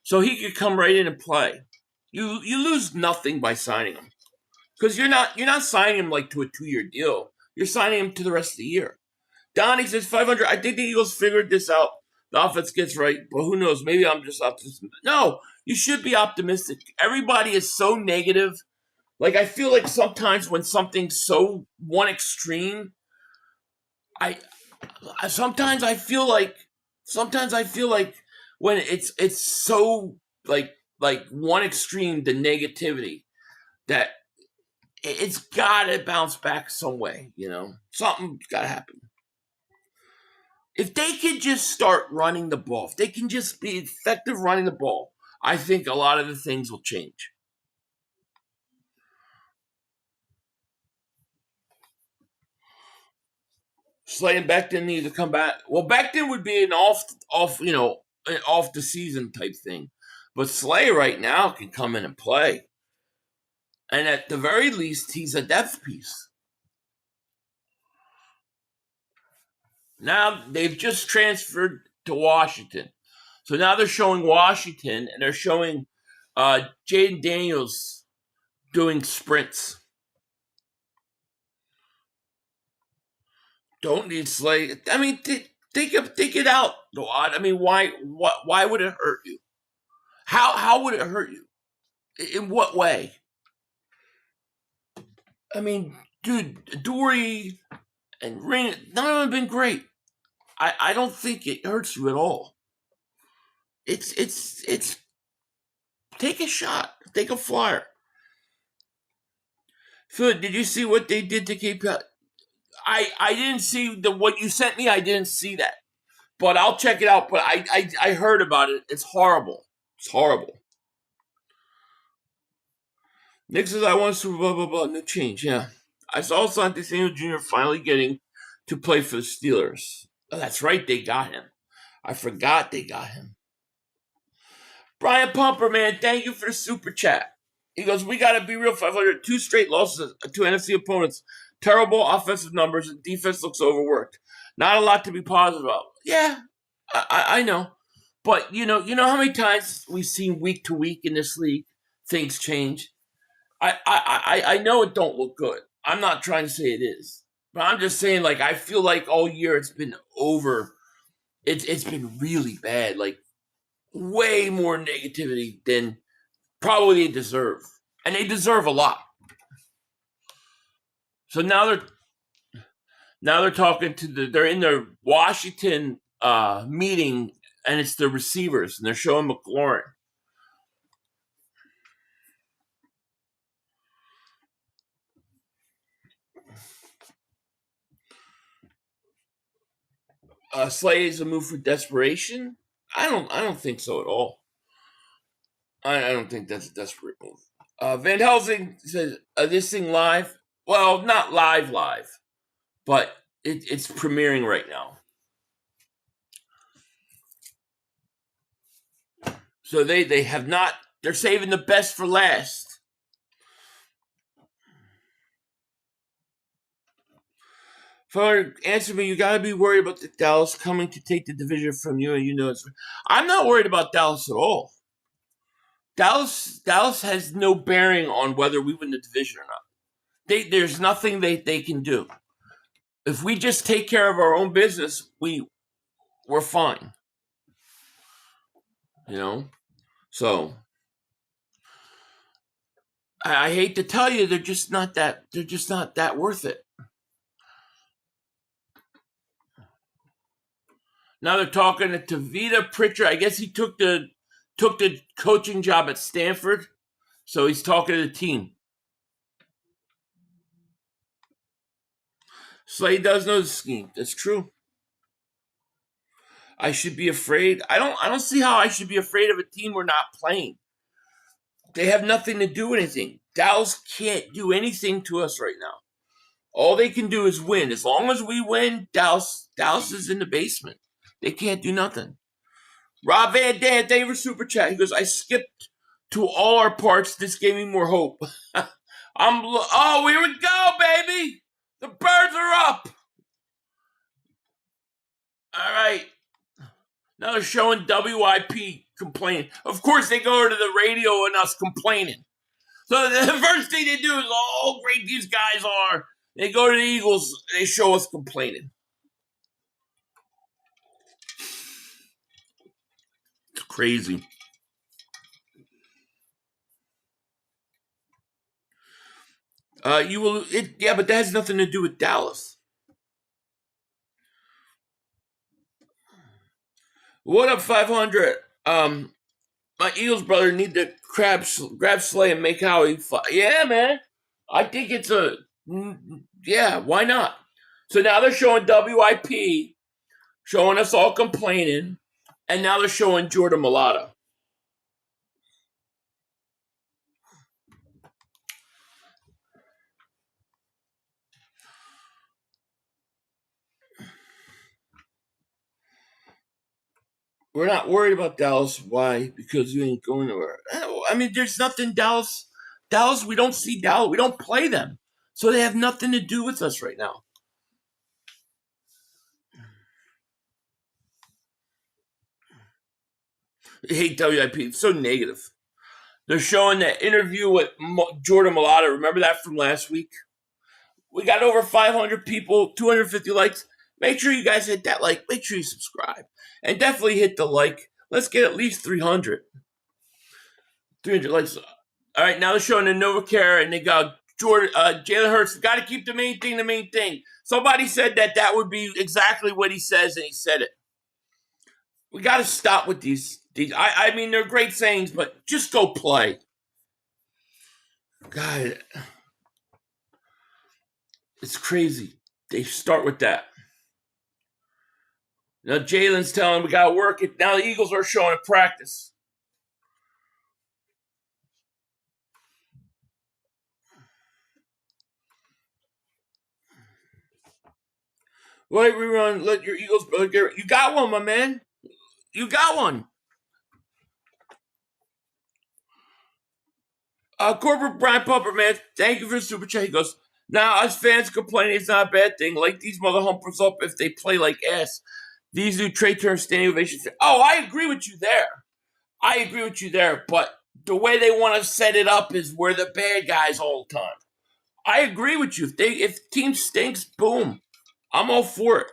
so he could come right in and play. You lose nothing by signing him. Because you're not signing him like to a 2-year deal. You're signing him to the rest of the year. Donnie says 500. I think the Eagles figured this out. The offense gets right, but who knows? Maybe I'm just optimistic. No, you should be optimistic. Everybody is so negative. Like, I feel like sometimes when something's so one extreme, sometimes I feel like when it's so like one extreme, the negativity, that it's got to bounce back some way, Something's got to happen. If they could just start running the ball, if they can just be effective running the ball, I think a lot of the things will change. Slay and Becton need to come back. Well, Becton would be an off the season type thing. But Slay right now can come in and play. And at the very least, he's a depth piece. Now, they've just transferred to Washington. So now they're showing Washington, and they're showing Jaden Daniels doing sprints. Don't need Slay. I mean, think it out, Dawad. I mean, why would it hurt you? How would it hurt you? In what way? I mean, dude, Dory and Ring, none of them have been great. I don't think it hurts you at all. It's take a shot, take a flyer. Phil, did you see what they did to Cape Cod? I didn't see what you sent me. I didn't see that, but I'll check it out. But I heard about it. It's horrible. It's horrible. Nick says, I want to blah, blah, blah. No change, yeah. I saw Santi Samuel Jr. finally getting to play for the Steelers. Oh, that's right, they got him. I forgot they got him. Brian Pumper, man, thank you for the super chat. He goes, we got to be real, 500. 2 straight losses to NFC opponents. Terrible offensive numbers, and defense looks overworked. Not a lot to be positive about. Yeah, I know. But, you know how many times we've seen week to week in this league, things change? I know it don't look good. I'm not trying to say it is. But I'm just saying, like, I feel like all year it's been over. It's been really bad. Like, way more negativity than probably they deserve. And they deserve a lot. So now they're talking they're in their Washington meeting, and it's the receivers, and they're showing McLaurin. Slay is a move for desperation. I don't think so at all. I don't think that's a desperate move. Van Helsing says, this thing live? Well, not live, but it's premiering right now. So they have not, they're saving the best for last. For answer me, you got to be worried about the Dallas coming to take the division from you, and you know it's. I'm not worried about Dallas at all. Dallas has no bearing on whether we win the division or not. There's nothing they can do. If we just take care of our own business, we're fine. You know? So I hate to tell you, they're just not that worth it. Now they're talking to Tavita Pritchard. I guess he took the coaching job at Stanford, so he's talking to the team. Slay does know the scheme. That's true. I should be afraid. I don't see how I should be afraid of a team we're not playing. They have nothing to do with anything. Dallas can't do anything to us right now. All they can do is win. As long as we win, Dallas is in the basement. They can't do nothing. Rob Van Dam, thank you for Super Chat. He goes, I skipped to all our parts. This gave me more hope. Oh, here we go, baby. The birds are up. All right. Now they're showing WIP complaining. Of course, they go to the radio and us complaining. So the first thing they do is, oh, great these guys are. They go to the Eagles. They show us complaining. It's crazy. But that has nothing to do with Dallas. What up, 500? My Eagles brother need to grab Slay and make how he fight. Yeah, man. I think it's why not? So now they're showing WIP, showing us all complaining, and now they're showing Jordan Mailata. We're not worried about Dallas. Why? Because you ain't going nowhere. I mean, there's nothing Dallas, we don't see Dallas. We don't play them. So they have nothing to do with us right now. I hate WIP. It's so negative. They're showing that interview with Jordan Mailata. Remember that from last week? We got over 500 people, 250 likes. Make sure you guys hit that like. Make sure you subscribe. And definitely hit the like. Let's get at least 300. 300 likes. All right, now they're showing the NovaCare, and they got Jalen Hurts. Got to keep the main thing. Somebody said that would be exactly what he says, and he said it. We got to stop with these. I mean, they're great sayings, but just go play. God, it's crazy. They start with that. Now Jalen's telling we got to work it. Now the Eagles are showing it practice. Wait, rerun. Let your Eagles. You got one, my man. You got one. Corporate Brian Pumper, man. Thank you for the super chat. He goes, now us fans complaining it's not a bad thing. Like these mother humpers up if they play like ass. These new trade terms standing ovations. Oh, I agree with you there. But the way they want to set it up is we're the bad guys all the time. I agree with you. If the team stinks, boom. I'm all for it.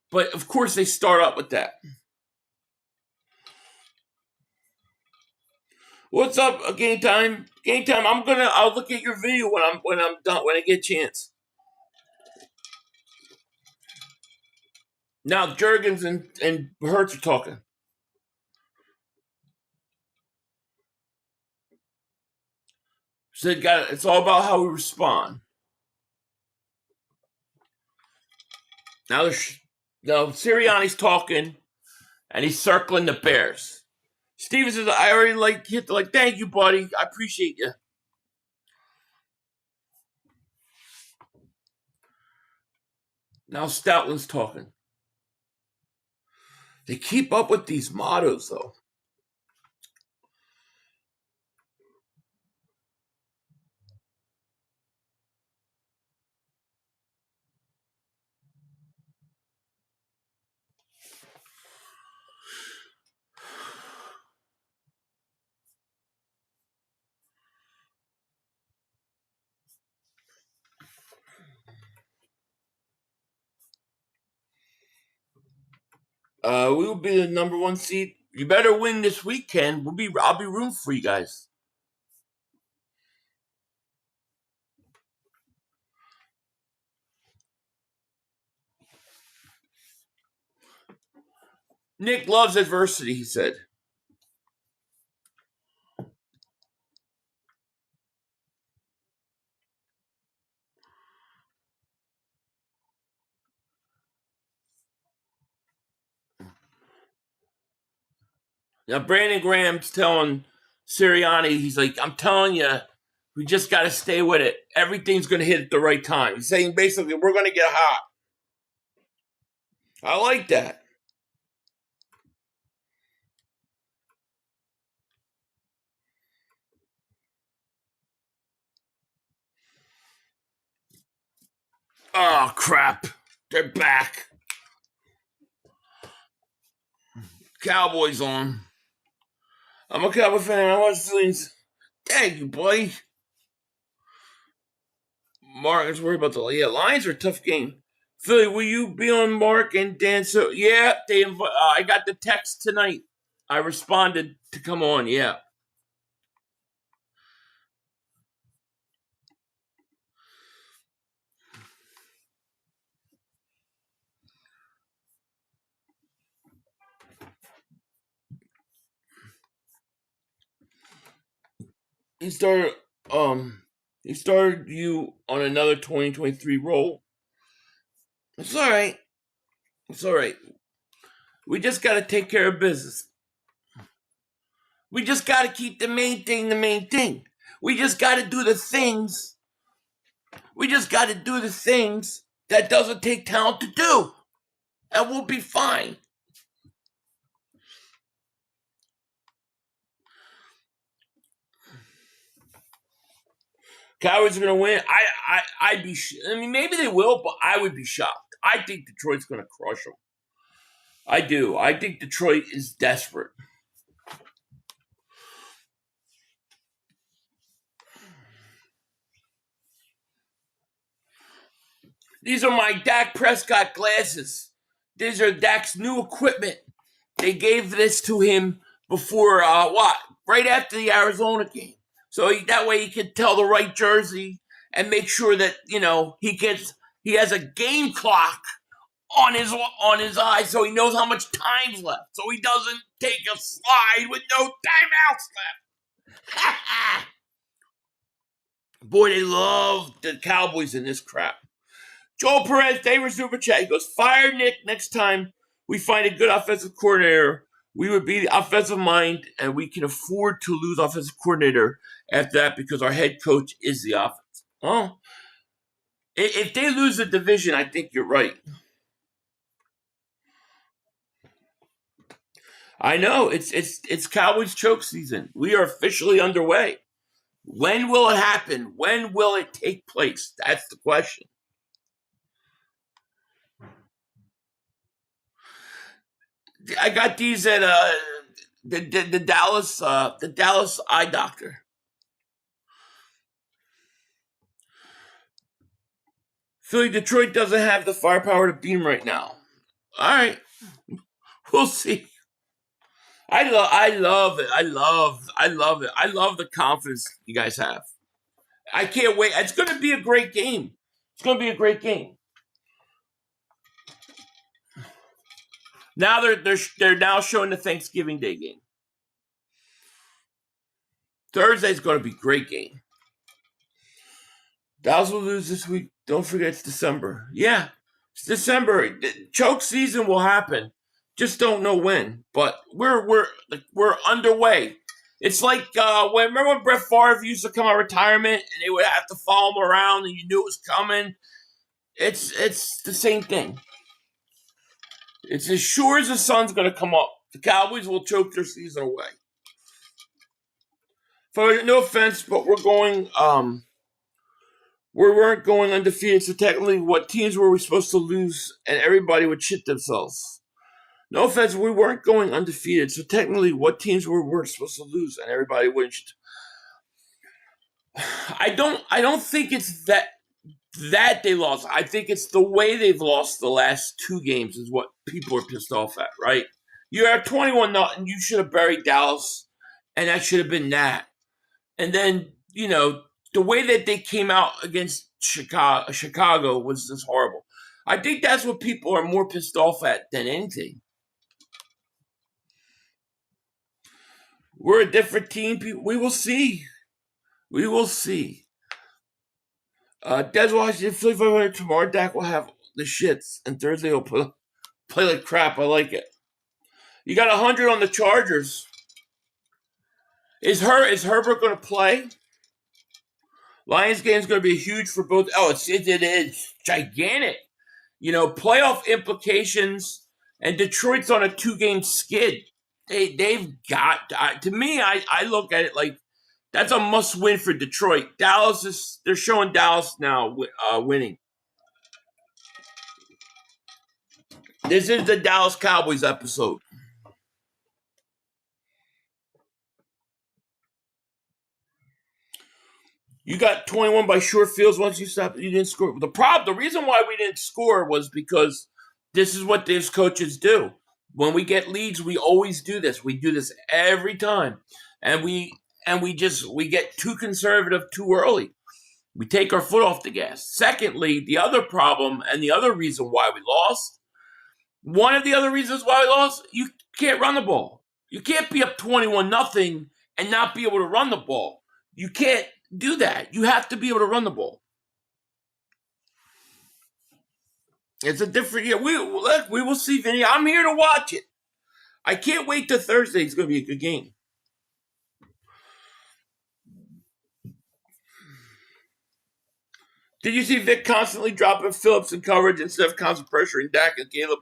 But of course they start up with that. What's up, Game Time? Game Time. I'll look at your video when I'm done, when I get a chance. Now Jurgens and Hurts are talking. So it's all about how we respond. Now No, Sirianni's talking, and he's circling the Bears. Steven says, I already hit thank you, buddy. I appreciate you. Now Stoutland's talking. They keep up with these mottos, though. We will be the number 1 seed. You better win this weekend. I'll be rooting for you guys. Nick loves adversity, he said. Now, Brandon Graham's telling Sirianni, he's like, I'm telling you, we just got to stay with it. Everything's going to hit at the right time. He's saying basically, we're going to get hot. I like that. Oh, crap. They're back. Cowboys on. I'm a Cowboy fan. I watch the Steelers. Thank you, buddy. Mark is worried about Lions are a tough game. Philly, will you be on Mark and Dan? So yeah, I got the text tonight. I responded to come on. Yeah. He started you on another 2023 roll. It's all right. It's all right. We just got to take care of business. We just got to keep the main thing the main thing. We just got to do the things. We just got to do the things that doesn't take talent to do. And we'll be fine. Cowboys are going to win. I'd be. I mean, maybe they will, but I would be shocked. I think Detroit's going to crush them. I do. I think Detroit is desperate. These are my Dak Prescott glasses. These are Dak's new equipment. They gave this to him before right after the Arizona game. So that way he can tell the right jersey and make sure that, he has a game clock on his eye so he knows how much time's left. So he doesn't take a slide with no timeouts left. Boy, they love the Cowboys in this crap. Joel Perez, favorite super chat. He goes, fire Nick next time we find a good offensive coordinator. We would be the offensive mind, and we can afford to lose offensive coordinator after that because our head coach is the offense. Oh, if they lose the division, I think you're right. I know it's Cowboys choke season. We are officially underway. When will it happen? When will it take place? That's the question. I got these at the Dallas eye doctor. Philly, Detroit doesn't have the firepower to beat him right now. All right, we'll see. I love it. I love it. I love the confidence you guys have. I can't wait. It's going to be a great game. It's going to be a great game. Now they're now showing the Thanksgiving Day game. Thursday's going to be a great game. Dallas will lose this week. Don't forget it's December. Yeah, It's December. Choke season will happen. Just don't know when. But we're underway. It's like remember when Brett Favre used to come out of retirement and they would have to follow him around and you knew it was coming. It's the same thing. It's as sure as the sun's going to come up. The Cowboys will choke their season away. For no offense, but we weren't going undefeated. So technically, what teams were we supposed to lose? And everybody would shit themselves. No offense, we weren't going undefeated. So technically, what teams were we supposed to lose? And everybody would. I don't think it's that they lost. I think it's the way they've lost the last 2 games is what people are pissed off at, right? You're at 21-0. You should have buried Dallas, and that should have been that. And then, the way that they came out against Chicago was just horrible. I think that's what people are more pissed off at than anything. We're a different team. We will see. We will see. Des Washington, Philly 500 tomorrow. Dak will have the shits, and Thursday he'll play like crap. I like it. You got 100 on the Chargers. Is Herbert going to play? Lions game is going to be huge for both. Oh, it is gigantic. Playoff implications, and Detroit's on a 2-game skid. They've got, to me, I look at it like that's a must-win for Detroit. They're showing Dallas now winning. This is the Dallas Cowboys episode. You got 21 by short fields once you stopped. You didn't score. The reason why we didn't score was because this is what these coaches do. When we get leads, we always do this. We do this every time, and we get too conservative too early. We take our foot off the gas. Secondly, the other problem and the other reason why we lost. One of the other reasons why we lost, you can't run the ball. You can't be up 21-0 and not be able to run the ball. You can't do that. You have to be able to run the ball. It's a different year. We will see, Vinny. I'm here to watch it. I can't wait till Thursday. It's going to be a good game. Did you see Vic constantly dropping Phillips in coverage instead of constant pressuring Dak and Caleb?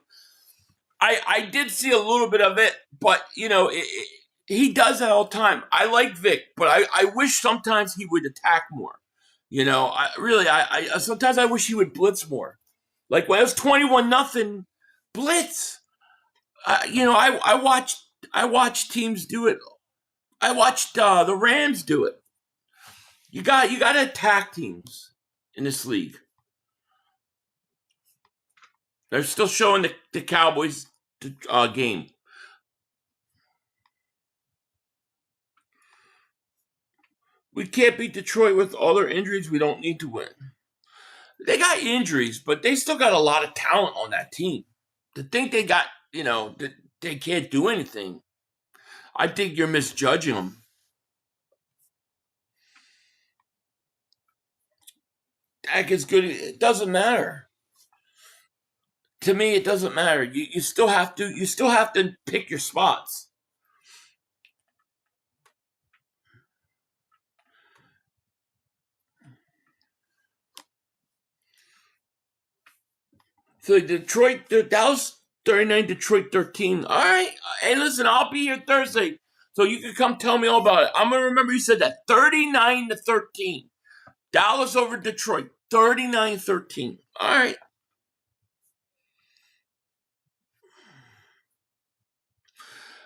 I did see a little bit of it, but, he does that all the time. I like Vic, but I wish sometimes he would attack more. Sometimes I wish he would blitz more. Like when it was 21-0, blitz. I watched teams do it. I watched the Rams do it. You got to attack teams in this league. They're still showing the Cowboys game. We can't beat Detroit with all their injuries. We don't need to win. They got injuries, but they still got a lot of talent on that team. To think they got, that they can't do anything, I think you're misjudging them. Dak is good. It doesn't matter. To me, it doesn't matter. You still have to pick your spots. So Dallas 39, Detroit 13. All right. Hey, listen, I'll be here Thursday, so you can come tell me all about it. I'm going to remember you said that. 39-13. Dallas over Detroit. 39-13. All right.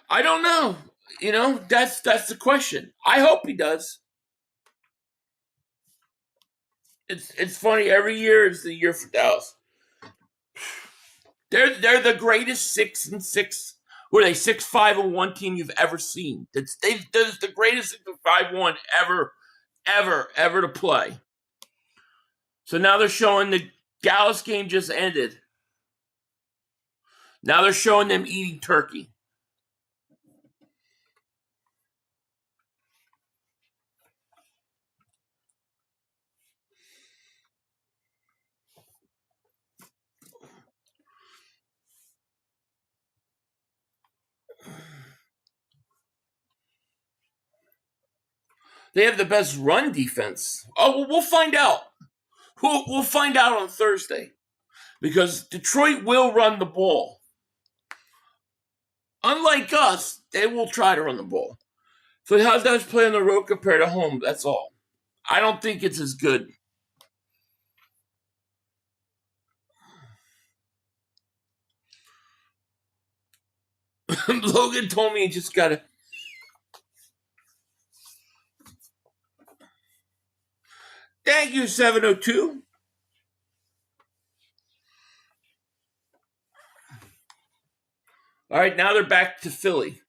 I don't know. That's the question. I hope he does. It's funny. Every year is the year for Dallas. They're the greatest 6-6. Were they 6-5-1 team you've ever seen? They're the greatest 6-5-1 ever to play. So now they're showing the Dallas game just ended. Now they're showing them eating turkey. They have the best run defense. Oh, well, we'll find out. We'll find out on Thursday. Because Detroit will run the ball. Unlike us, they will try to run the ball. So how does play on the road compared to home? That's all. I don't think it's as good. Logan told me he just got to... Thank you, 702. All right, now they're back to Philly.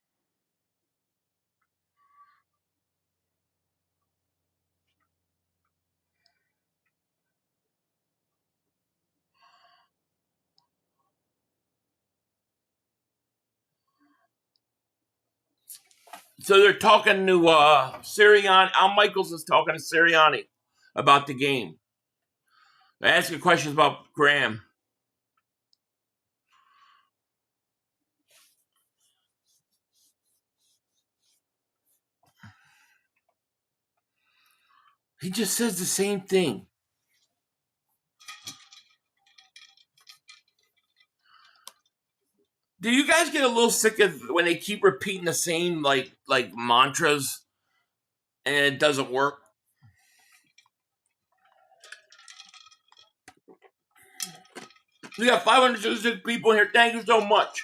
So they're talking to Sirianni. Al Michaels is talking to Sirianni about the game. They're asking questions about Graham. He just says the same thing. Do you guys get a little sick of when they keep repeating the same like mantras and it doesn't work? We got 566 people here. Thank you so much.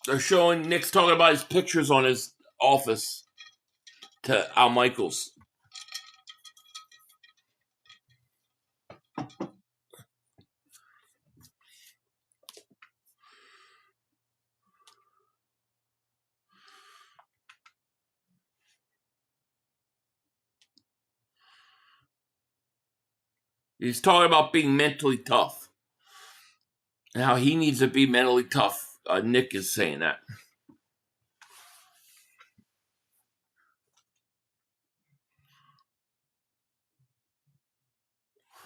They're showing Nick's talking about his pictures on his office to Al Michaels. He's talking about being mentally tough and how he needs to be mentally tough. Nick is saying that.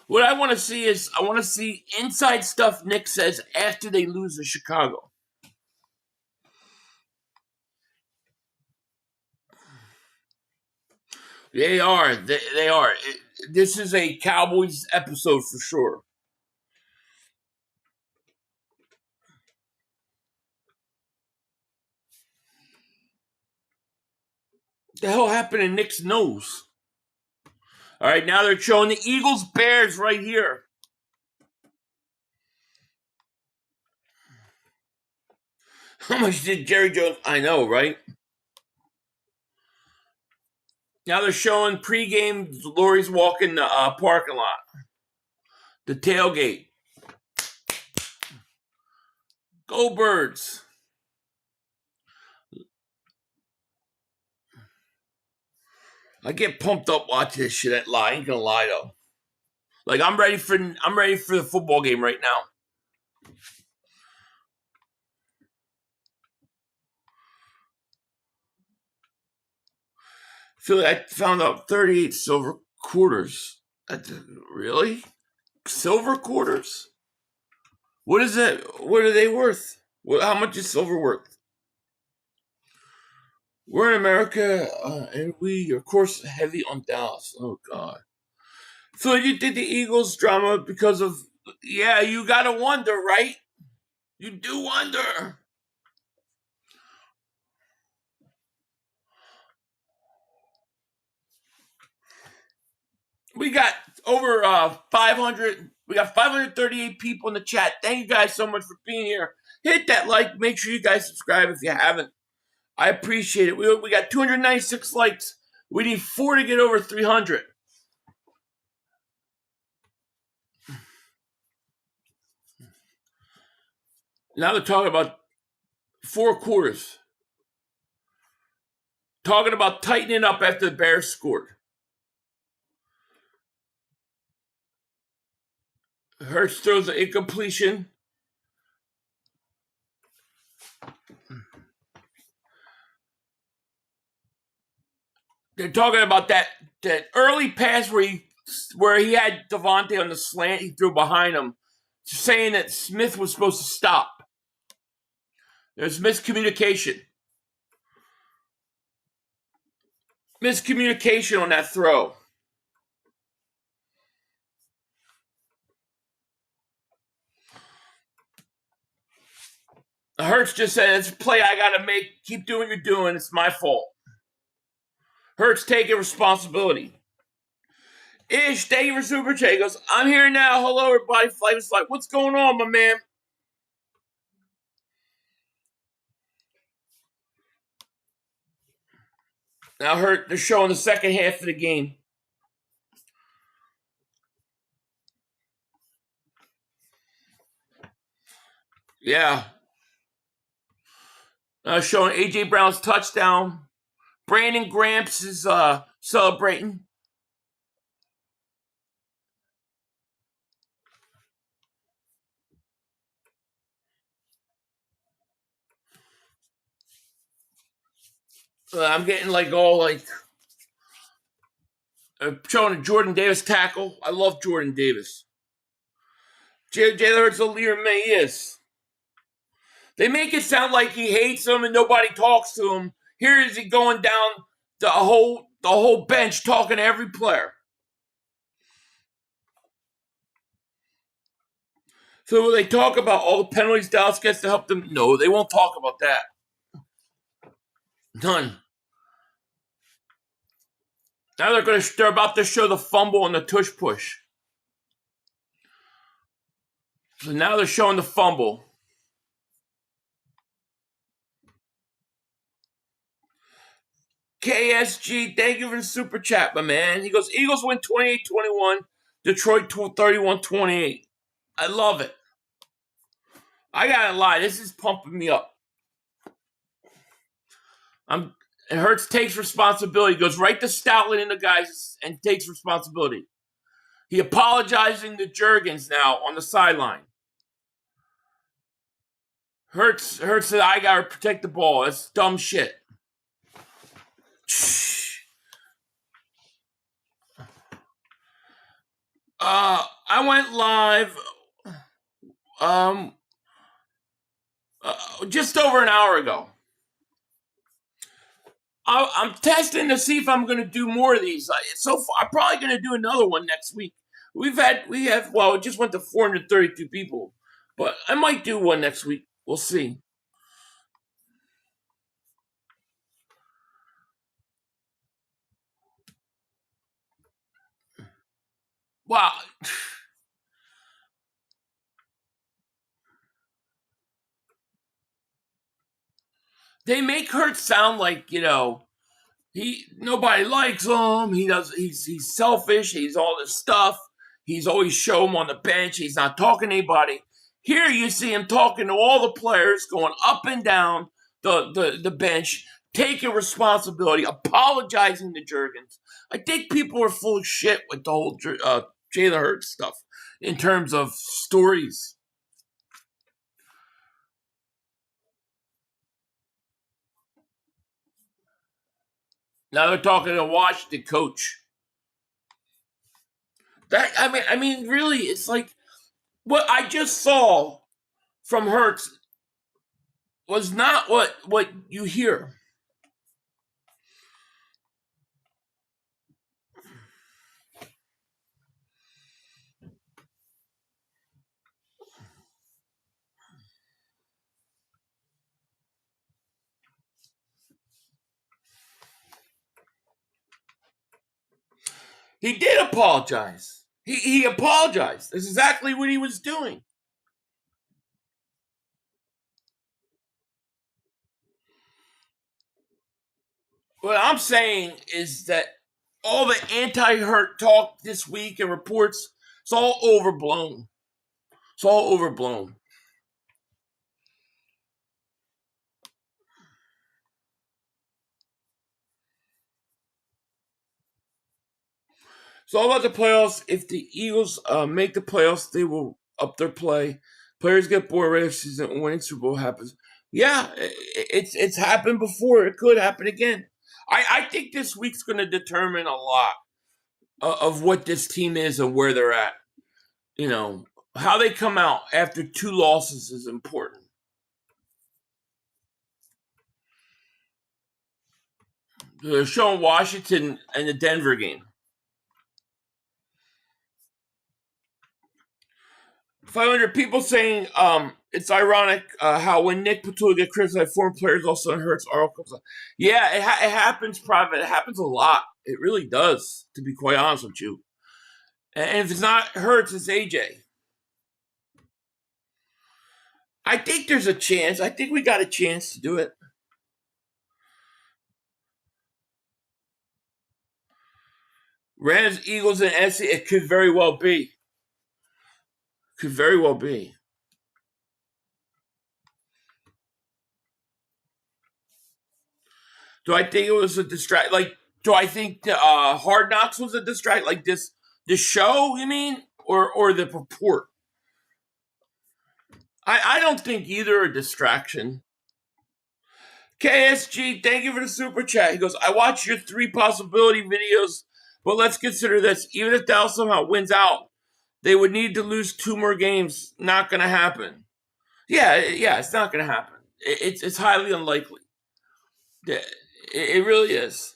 What I want to see is I want to see inside stuff Nick says after they lose to Chicago. They are. They are. This is a Cowboys episode for sure. What the hell happened to Nick's nose? All right, now they're showing the Eagles-Bears right here. How much did Jerry Jones... I know, right? Now they're showing pregame. Lori's walking the parking lot. The tailgate. Go Birds. I get pumped up watching this shit. I ain't gonna lie though. Like I'm ready for the football game right now. I feel like I found out 38 silver quarters. Really? Silver quarters? What is that? What are they worth? How much is silver worth? We're in America, and we, of course, heavy on Dallas. Oh, God. So you did the Eagles drama because of... Yeah, you gotta wonder, right? You do wonder. We got over 500... We got 538 people in the chat. Thank you guys so much for being here. Hit that like. Make sure you guys subscribe if you haven't. I appreciate it. We got 296 likes. We need 4 to get over 300. Now they're talking about 4 quarters. Talking about tightening up after the Bears scored. Hurts throws an incompletion. They're talking about that early pass where he where he had Devontae on the slant, he threw behind him, saying that Smith was supposed to stop. There's miscommunication. Miscommunication on that throw. Hurts just said, it's a play I got to make. Keep doing what you're doing. It's my fault. Hurts taking responsibility. Ish, thank you for Super Chat. He goes, I'm here now. Hello, everybody. Flight is like, what's going on, my man? Now, they're showing the second half of the game. Yeah. Showing A.J. Brown's touchdown. Brandon Gramps is celebrating. I'm getting showing a Jordan Davis tackle. I love Jordan Davis. Jalen Hurts the leader man he is. They make it sound like he hates him and nobody talks to him. Here is he going down the whole bench talking to every player. So will they talk about all the penalties Dallas gets to help them? No, they won't talk about that. None. Now they're about to show the fumble and the tush push. So now they're showing the fumble. KSG, thank you for the super chat, my man. He goes, Eagles win 28-21, Detroit 31-28. I love it. I gotta lie, this is pumping me up. Hurts takes responsibility, goes right to Stoutland and the guys and takes responsibility. He apologizing to Juergens now on the sideline. Hurts said, I gotta protect the ball. That's dumb shit. I went live just over an hour ago. I'm testing to see if I'm going to do more of these. So far, I'm probably going to do another one next week. We it just went to 432 people, but I might do one next week. We'll see. Wow. They make Hurts sound like, nobody likes him. He's selfish. He's all this stuff. He's always show him on the bench. He's not talking to anybody. Here you see him talking to all the players, going up and down the bench, taking responsibility, apologizing to Juergens. I think people are full of shit with the whole Jalen Hurts stuff in terms of stories. Now they're talking to Washington coach. I mean, really, it's like what I just saw from Hurts was not what you hear. He did apologize. He apologized. That's exactly what he was doing. What I'm saying is that all the anti-Hurt talk this week and reports, it's all overblown. It's all overblown. It's all about the playoffs. If the Eagles make the playoffs, they will up their play. Players get bored regular season. Winning Super Bowl happens. Yeah, it's happened before. It could happen again. I think this week's going to determine a lot. of what this team is and where they're at. You know, how they come out after 2 losses is important. They're showing Washington and the Denver game. 500 people saying it's ironic how when Nick Patula get criticized, former players also Hurts articles. Yeah, it happens private. It happens a lot. It really does, to be quite honest with you. And if it's not Hurts, it's AJ. I think there's a chance. I think we got a chance to do it. Rams, Eagles, and NFC, it could very well be. Could very well be. Do I think it was a distract? Like, do I think the, Hard Knocks was a distract? Like this show, you mean? Or the report? I don't think either are a distraction. KSG, thank you for the super chat. He goes, I watched your 3 possibility videos, but let's consider this. Even if Dallas somehow wins out, they would need to lose 2 more games. Not going to happen. Yeah, it's not going to happen. It's highly unlikely. It really is.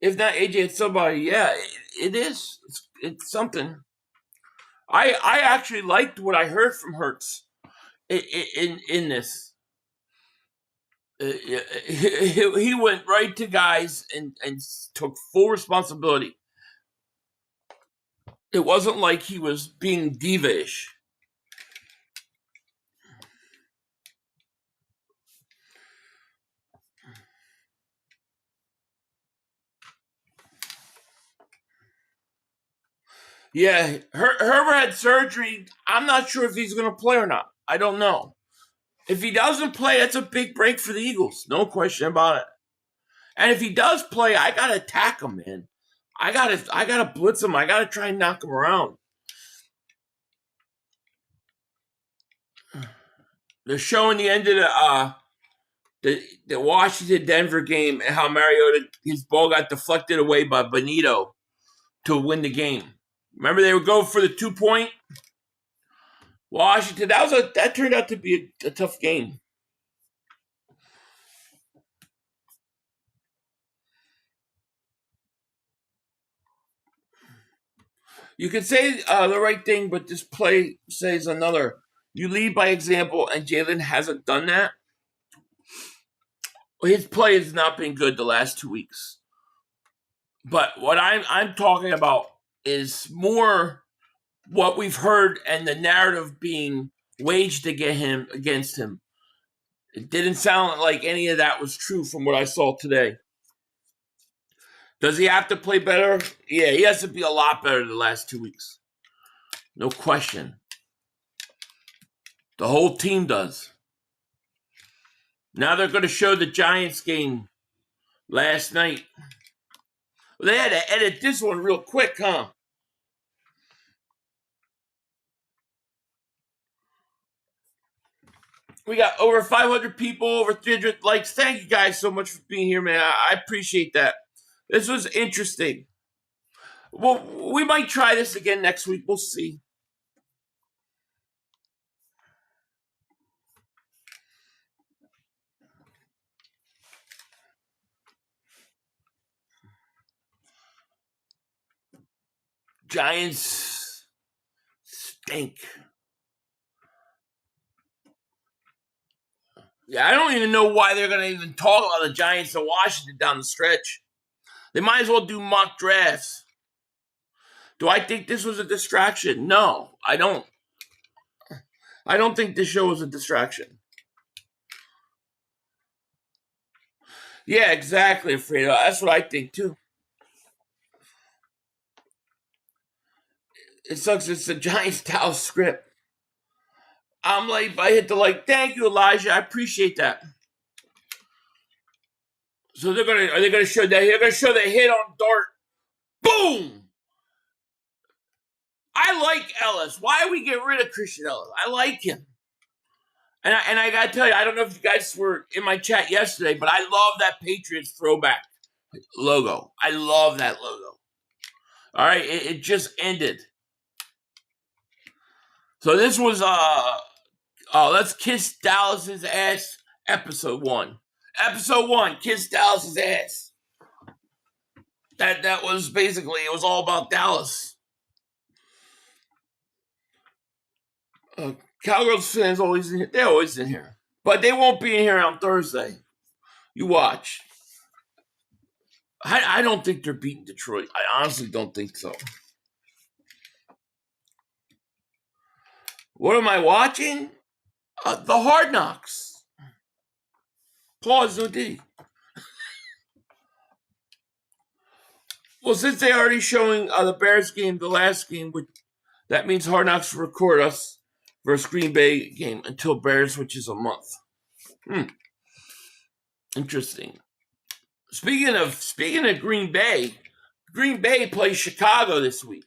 If not AJ, it's somebody. Yeah, it is. It's something. I actually liked what I heard from Hurts in this. He went right to guys and took full responsibility. It wasn't like he was being diva-ish. Yeah, Herbert had surgery. I'm not sure if he's going to play or not. I don't know. If he doesn't play, that's a big break for the Eagles. No question about it. And if he does play, I got to attack him, man. I gotta blitz him. I got to try and knock him around. They're showing the end of the Washington-Denver game and how Mariota, his ball got deflected away by Benito to win the game. Remember they would go for the 2-point? Washington, that turned out to be a tough game. You can say the right thing, but this play says another. You lead by example, and Jalen hasn't done that. His play has not been good the last 2 weeks. But what I'm talking about is more what we've heard and the narrative being waged against him. It didn't sound like any of that was true from what I saw today. Does he have to play better? Yeah, he has to be a lot better the last 2 weeks. No question. The whole team does. Now they're going to show the Giants game last night. They had to edit this one real quick, huh? We got over 500 people, over 300 likes. Thank you guys so much for being here, man. I appreciate that. This was interesting. Well, we might try this again next week. We'll see. Giants stink. Yeah, I don't even know why they're going to even talk about the Giants and Washington down the stretch. They might as well do mock drafts. Do I think this was a distraction? No, I don't. I don't think this show was a distraction. Yeah, exactly, Fredo. That's what I think, too. It sucks. It's the Giants-style script. I'm late, but I hit the like. Thank you, Elijah. I appreciate that. So are they gonna show that? They're gonna show the hit on Dart. Boom! I like Ellis. Why we get rid of Christian Ellis? I like him. And I got to tell you, I don't know if you guys were in my chat yesterday, but I love that Patriots throwback logo. I love that logo. All right, it just ended. So this was Let's Kiss Dallas's Ass, episode 1. Episode 1, Kiss Dallas's Ass. That was basically, it was all about Dallas. Cowgirls fans always in here. They're always in here. But they won't be in here on Thursday. You watch. I don't think they're beating Detroit. I honestly don't think so. What am I watching? The Hard Knocks. Pause, no D. Well, since they're already showing the Bears game, the last game, that means Hard Knocks will record us versus Green Bay game until Bears, which is a month. Interesting. Speaking of Green Bay plays Chicago this week.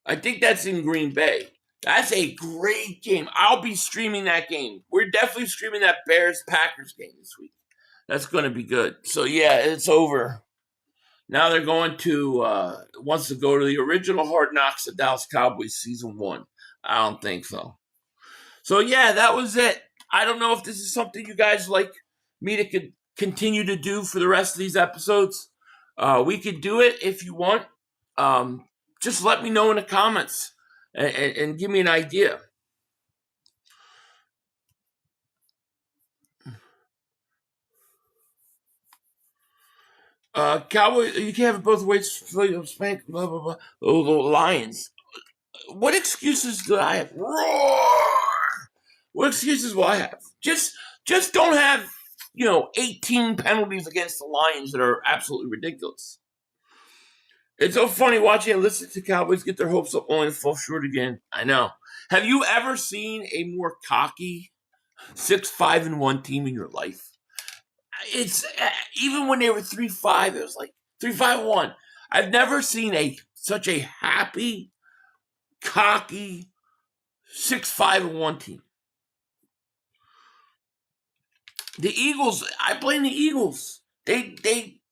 I think that's in Green Bay. That's a great game. I'll be streaming that game. We're definitely streaming that Bears-Packers game this week. That's going to be good. So, yeah, it's over. Now they're going to, wants to go to the original Hard Knocks of Dallas Cowboys season 1. I don't think so. So, yeah, that was it. I don't know if this is something you guys like me to continue to do for the rest of these episodes. We could do it if you want. Just let me know in the comments and give me an idea. Cowboys, you can't have it both ways. Spank, blah, blah, blah. Oh, the Lions. What excuses do I have? Roar! What excuses will I have? Just don't have, 18 penalties against the Lions that are absolutely ridiculous. It's so funny watching and listening to Cowboys get their hopes up only to fall short again. I know. Have you ever seen a more cocky 6-5-1 team in your life? It's even when they were 3-5, it was like 3-5-1. I've never seen such a happy, cocky 6-5-1 team. The Eagles, I blame the Eagles. They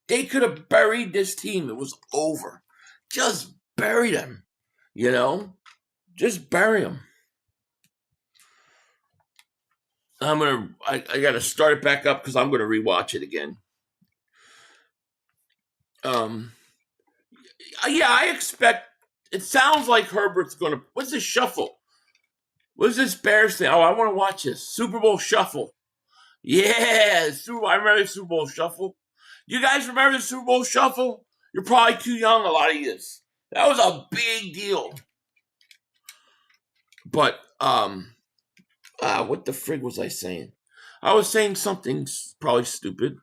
could have buried this team. It was over. Just bury them, Just bury them. I got to start it back up because I'm going to rewatch it again. Yeah, I expect, it sounds like Herbert's going to, what's this shuffle? What's this Bears thing? Oh, I want to watch this. Super Bowl Shuffle. Yeah, I remember the Super Bowl Shuffle. You guys remember the Super Bowl Shuffle? You're probably too young, a lot of you. That was a big deal. But, what the frig was I saying? I was saying something probably stupid.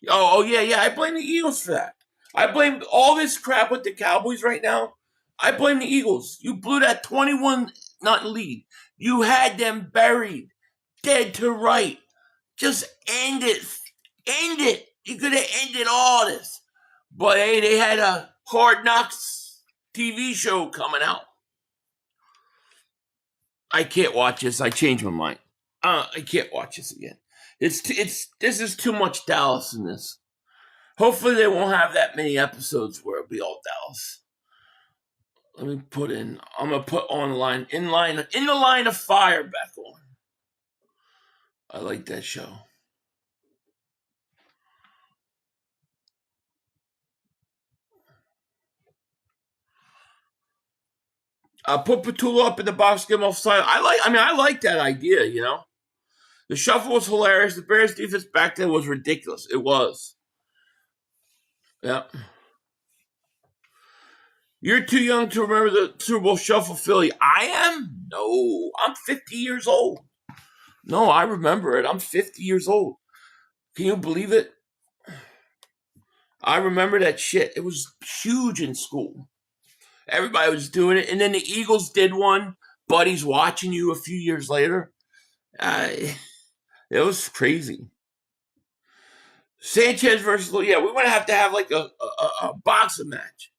Oh, yeah, I blame the Eagles for that. I blame all this crap with the Cowboys right now. I blame the Eagles. You blew that 21-0 lead. You had them buried, dead to right. Just end it. End it. You could have ended all this. But hey, they had a Hard Knocks TV show coming out. I can't watch this. I changed my mind. I can't watch this again. This is too much Dallas in this. Hopefully they won't have that many episodes where it'll be all Dallas. Let me I'm gonna put in the line of fire back on. I like that show. Put Petula up in the box, give him offside. I like that idea, The shuffle was hilarious. The Bears defense back then was ridiculous. It was. Yeah. You're too young to remember the Super Bowl Shuffle, Philly. I am? No. I'm 50 years old. No, I remember it. I'm 50 years old. Can you believe it? I remember that shit. It was huge in school. Everybody was doing it. And then the Eagles did one. Buddy's watching you a few years later. It was crazy. Sanchez versus, yeah, we want to have like a boxing match.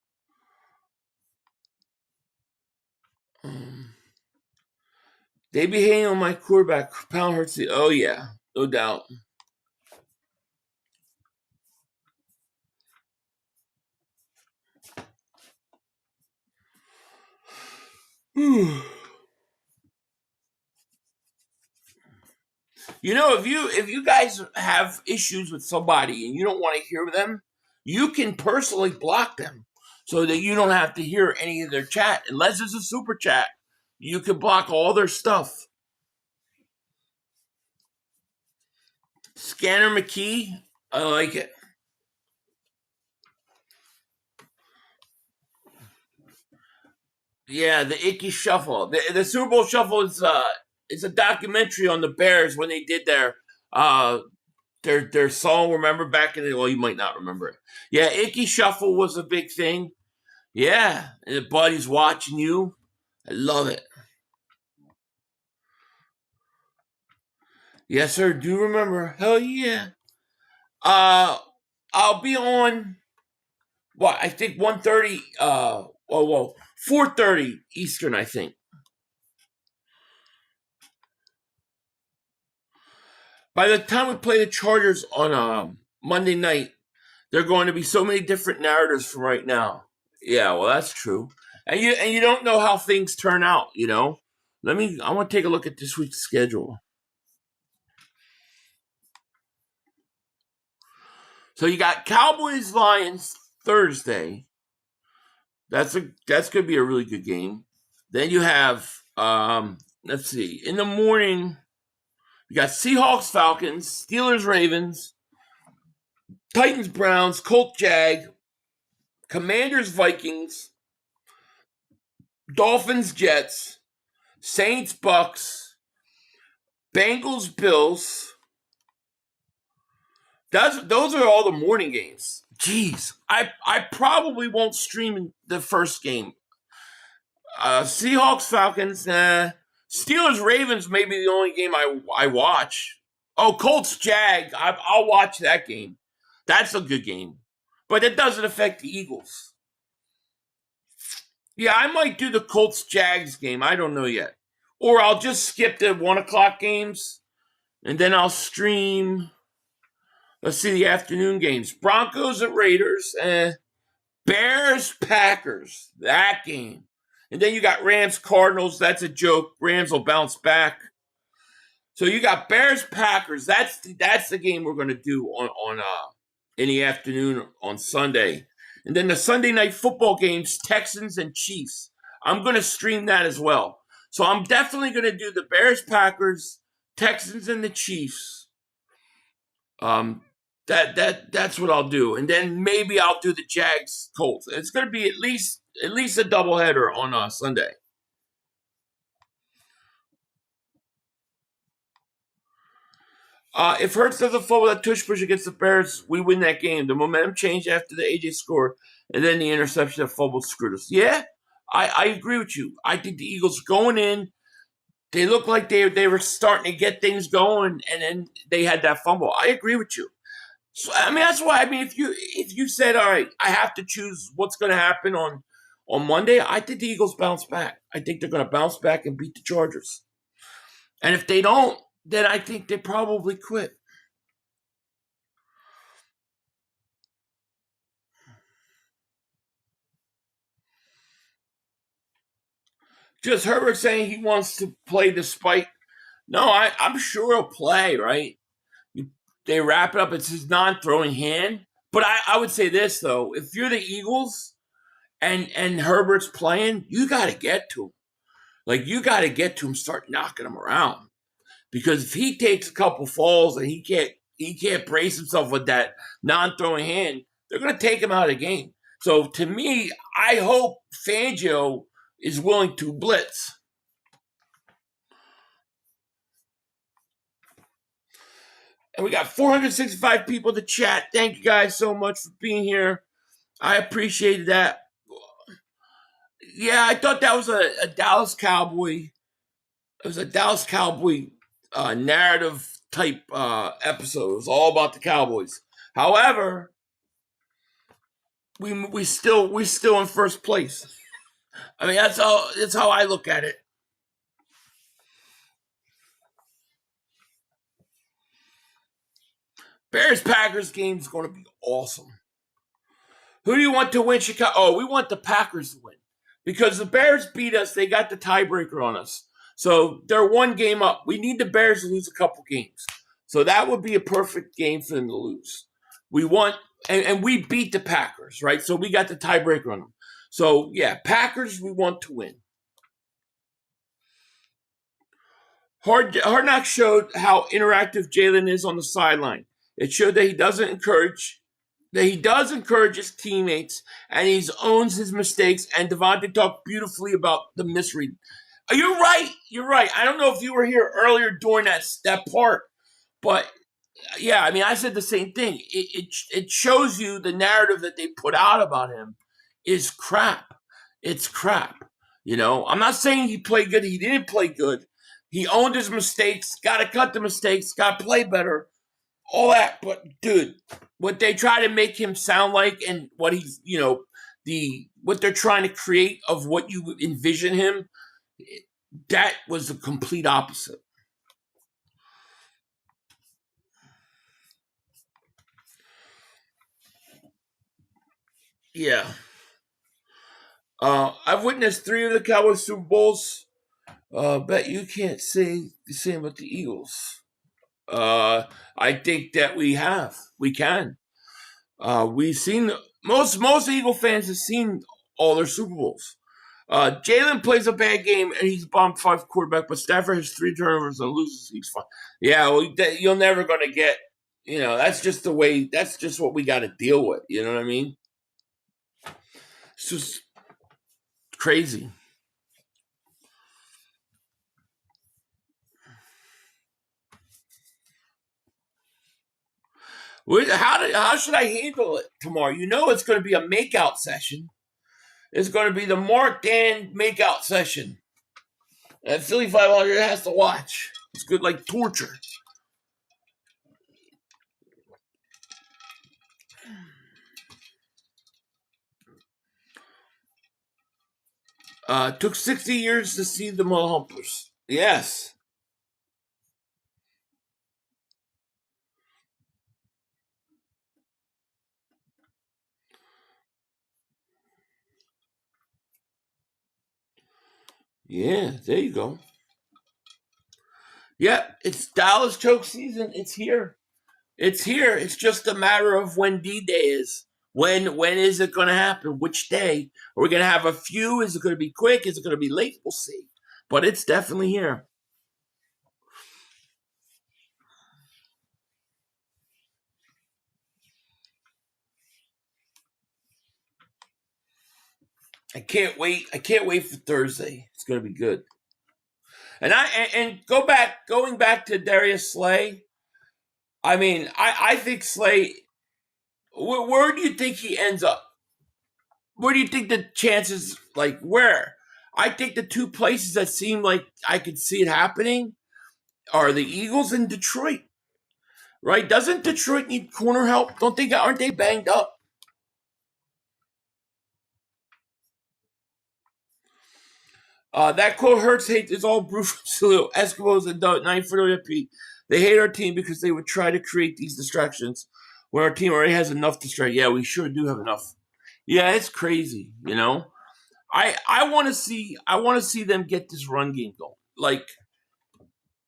They be hating on my quarterback. Pound hurts. Oh, yeah. No doubt. You know, if you guys have issues with somebody and you don't want to hear them, you can personally block them so that you don't have to hear any of their chat. Unless it's a super chat, you can block all their stuff. Scanner McKee, I like it. Yeah, the Icky Shuffle. The Super Bowl Shuffle is it's a documentary on the Bears when they did their song. Remember back in the, well, you might not remember it. Yeah, Icky Shuffle was a big thing. Yeah, and the buddy's watching you. I love it. Yes, sir. Do remember? Hell yeah. I'll be on. What I think 1:30. 4:30 Eastern. I think. By the time we play the Chargers on Monday night, there are going to be so many different narratives from right now. Yeah, well, that's true. And you don't know how things turn out, you know? I want to take a look at this week's schedule. So you got Cowboys Lions Thursday. That's going to be a really good game. Then you have let's see. In the morning, you got Seahawks Falcons, Steelers Ravens, Titans Browns, Colts Jag, Commanders Vikings, Dolphins Jets, Saints Bucks, Bengals Bills. Those are all the morning games. Jeez, I probably won't stream the first game. Seahawks Falcons, Steelers Ravens may be the only game I watch. Oh, Colts Jag, I'll watch that game. That's a good game, but it doesn't affect the Eagles. Yeah, I might do the Colts Jags game. I don't know yet, or I'll just skip the 1:00 games, and then I'll stream. Let's see the afternoon games. Broncos at Raiders. Bears Packers. That game. And then you got Rams Cardinals. That's a joke. Rams will bounce back. So you got Bears Packers. That's the game we're going to do on in the afternoon on Sunday. And then the Sunday night football games, Texans and Chiefs. I'm going to stream that as well. So I'm definitely going to do the Bears Packers, Texans and the Chiefs. That's what I'll do, and then maybe I'll do the Jags Colts. It's going to be at least a doubleheader on Sunday. If Hurts doesn't fall with that tush push against the Bears, we win that game. The momentum changed after the AJ score, and then the interception that fumbled screwed us. Yeah, I agree with you. I think the Eagles going in, they look like they were starting to get things going, and then they had that fumble. I agree with you. So, I mean, that's why. I mean, if you said, all right, I have to choose what's going to happen on Monday, I think the Eagles bounce back. I think they're going to bounce back and beat the Chargers. And if they don't, then I think they probably quit. Just Herbert saying he wants to play despite. No, I'm sure he'll play, right? They wrap it up. It's his non-throwing hand. But I would say this, though. If you're the Eagles and Herbert's playing, you got to get to him. Like, you got to get to him, start knocking him around. Because if he takes a couple falls and he can't brace himself with that non-throwing hand, they're going to take him out of the game. So, to me, I hope Fangio is willing to blitz. And we got 465 people to chat. Thank you guys so much for being here. I appreciated that. Yeah, I thought that was a Dallas Cowboy. It was a Dallas Cowboy narrative type episode. It was all about the Cowboys. However, we still in first place. I mean, that's how I look at it. Bears-Packers game is going to be awesome. Who do you want to win, Chicago? Oh, we want the Packers to win. Because the Bears beat us. They got the tiebreaker on us. So they're one game up. We need the Bears to lose a couple games. So that would be a perfect game for them to lose. We want, and we beat the Packers, right? So we got the tiebreaker on them. So, yeah, Packers, we want to win. Hard Knocks showed how interactive Jalen is on the sideline. It showed that he does encourage his teammates, and he owns his mistakes. And Devontae talked beautifully about the misread. You're right. You're right. I don't know if you were here earlier during that part, but yeah, I mean, I said the same thing. It shows you the narrative that they put out about him is crap. It's crap. You know, I'm not saying he played good. He didn't play good. He owned his mistakes. Got to cut the mistakes. Got to play better. All that, but dude, what they try to make him sound like, and what he's, you know, what they're trying to create of what you envision him, that was the complete opposite. Yeah. I've witnessed 3 of the Cowboys Super Bowls. Bet you can't say the same about the Eagles. I think that we can. We've seen most Eagle fans have seen all their Super Bowls. Jalen plays a bad game and he's bombed 5 quarterback, but Stafford has 3 turnovers and loses. He's fine. Yeah, well, you're never going to get. You know, that's just the way. That's just what we got to deal with. You know what I mean? It's just crazy. How should I handle it tomorrow? You know it's going to be a makeout session. It's going to be the Mark Dan makeout session. And Philly 500 has to watch. It's good like torture. Took 60 years to see the Mulhumpers. Yes. Yeah, there you go. Yep, it's Dallas choke season. It's here. It's here. It's just a matter of when D-Day is. When is it going to happen? Which day? Are we going to have a few? Is it going to be quick? Is it going to be late? We'll see. But it's definitely here. I can't wait. I can't wait for Thursday. It's going to be good. And going back to Darius Slay. I mean, I think Slay. Where do you think he ends up? Where do you think the chances? Like where? I think the 2 places that seem like I could see it happening are the Eagles and Detroit. Right? Doesn't Detroit need corner help? Aren't they banged up? That quote Hurts hate is all Bruce Eskimos and 9 for WP. They hate our team because they would try to create these distractions when our team already has enough distraction. Yeah, we sure do have enough. Yeah, it's crazy, you know. I want to see them get this run game going. Like,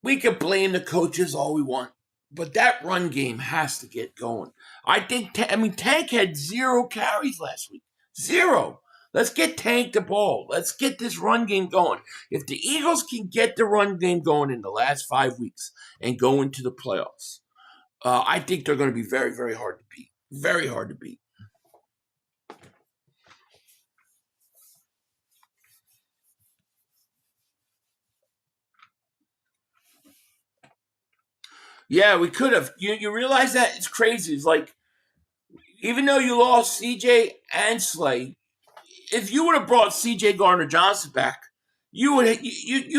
we can blame the coaches all we want, but that run game has to get going. I think Tank had 0 carries last week. 0. Let's get Tank the ball. Let's get this run game going. If the Eagles can get the run game going in the last 5 weeks and go into the playoffs, I think they're going to be very, very hard to beat. Very hard to beat. Yeah, we could have. You realize that? It's crazy. It's like, even though you lost CJ and Slay, if you would have brought CJ Gardner-Johnson back, you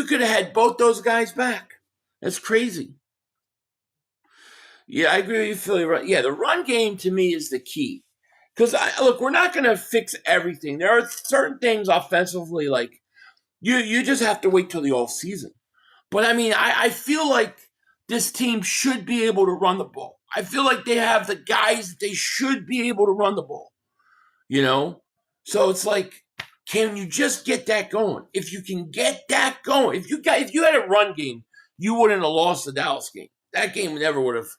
could have had both those guys back. That's crazy. Yeah, I agree with you, Philly. Right? Yeah, the run game to me is the key. Because look, we're not going to fix everything. There are certain things offensively, like you just have to wait till the off season. But I mean, I feel like this team should be able to run the ball. I feel like they have the guys that they should be able to run the ball. So it's like, can you just get that going? If you can get that going, if you had a run game, you wouldn't have lost the Dallas game. That game never would have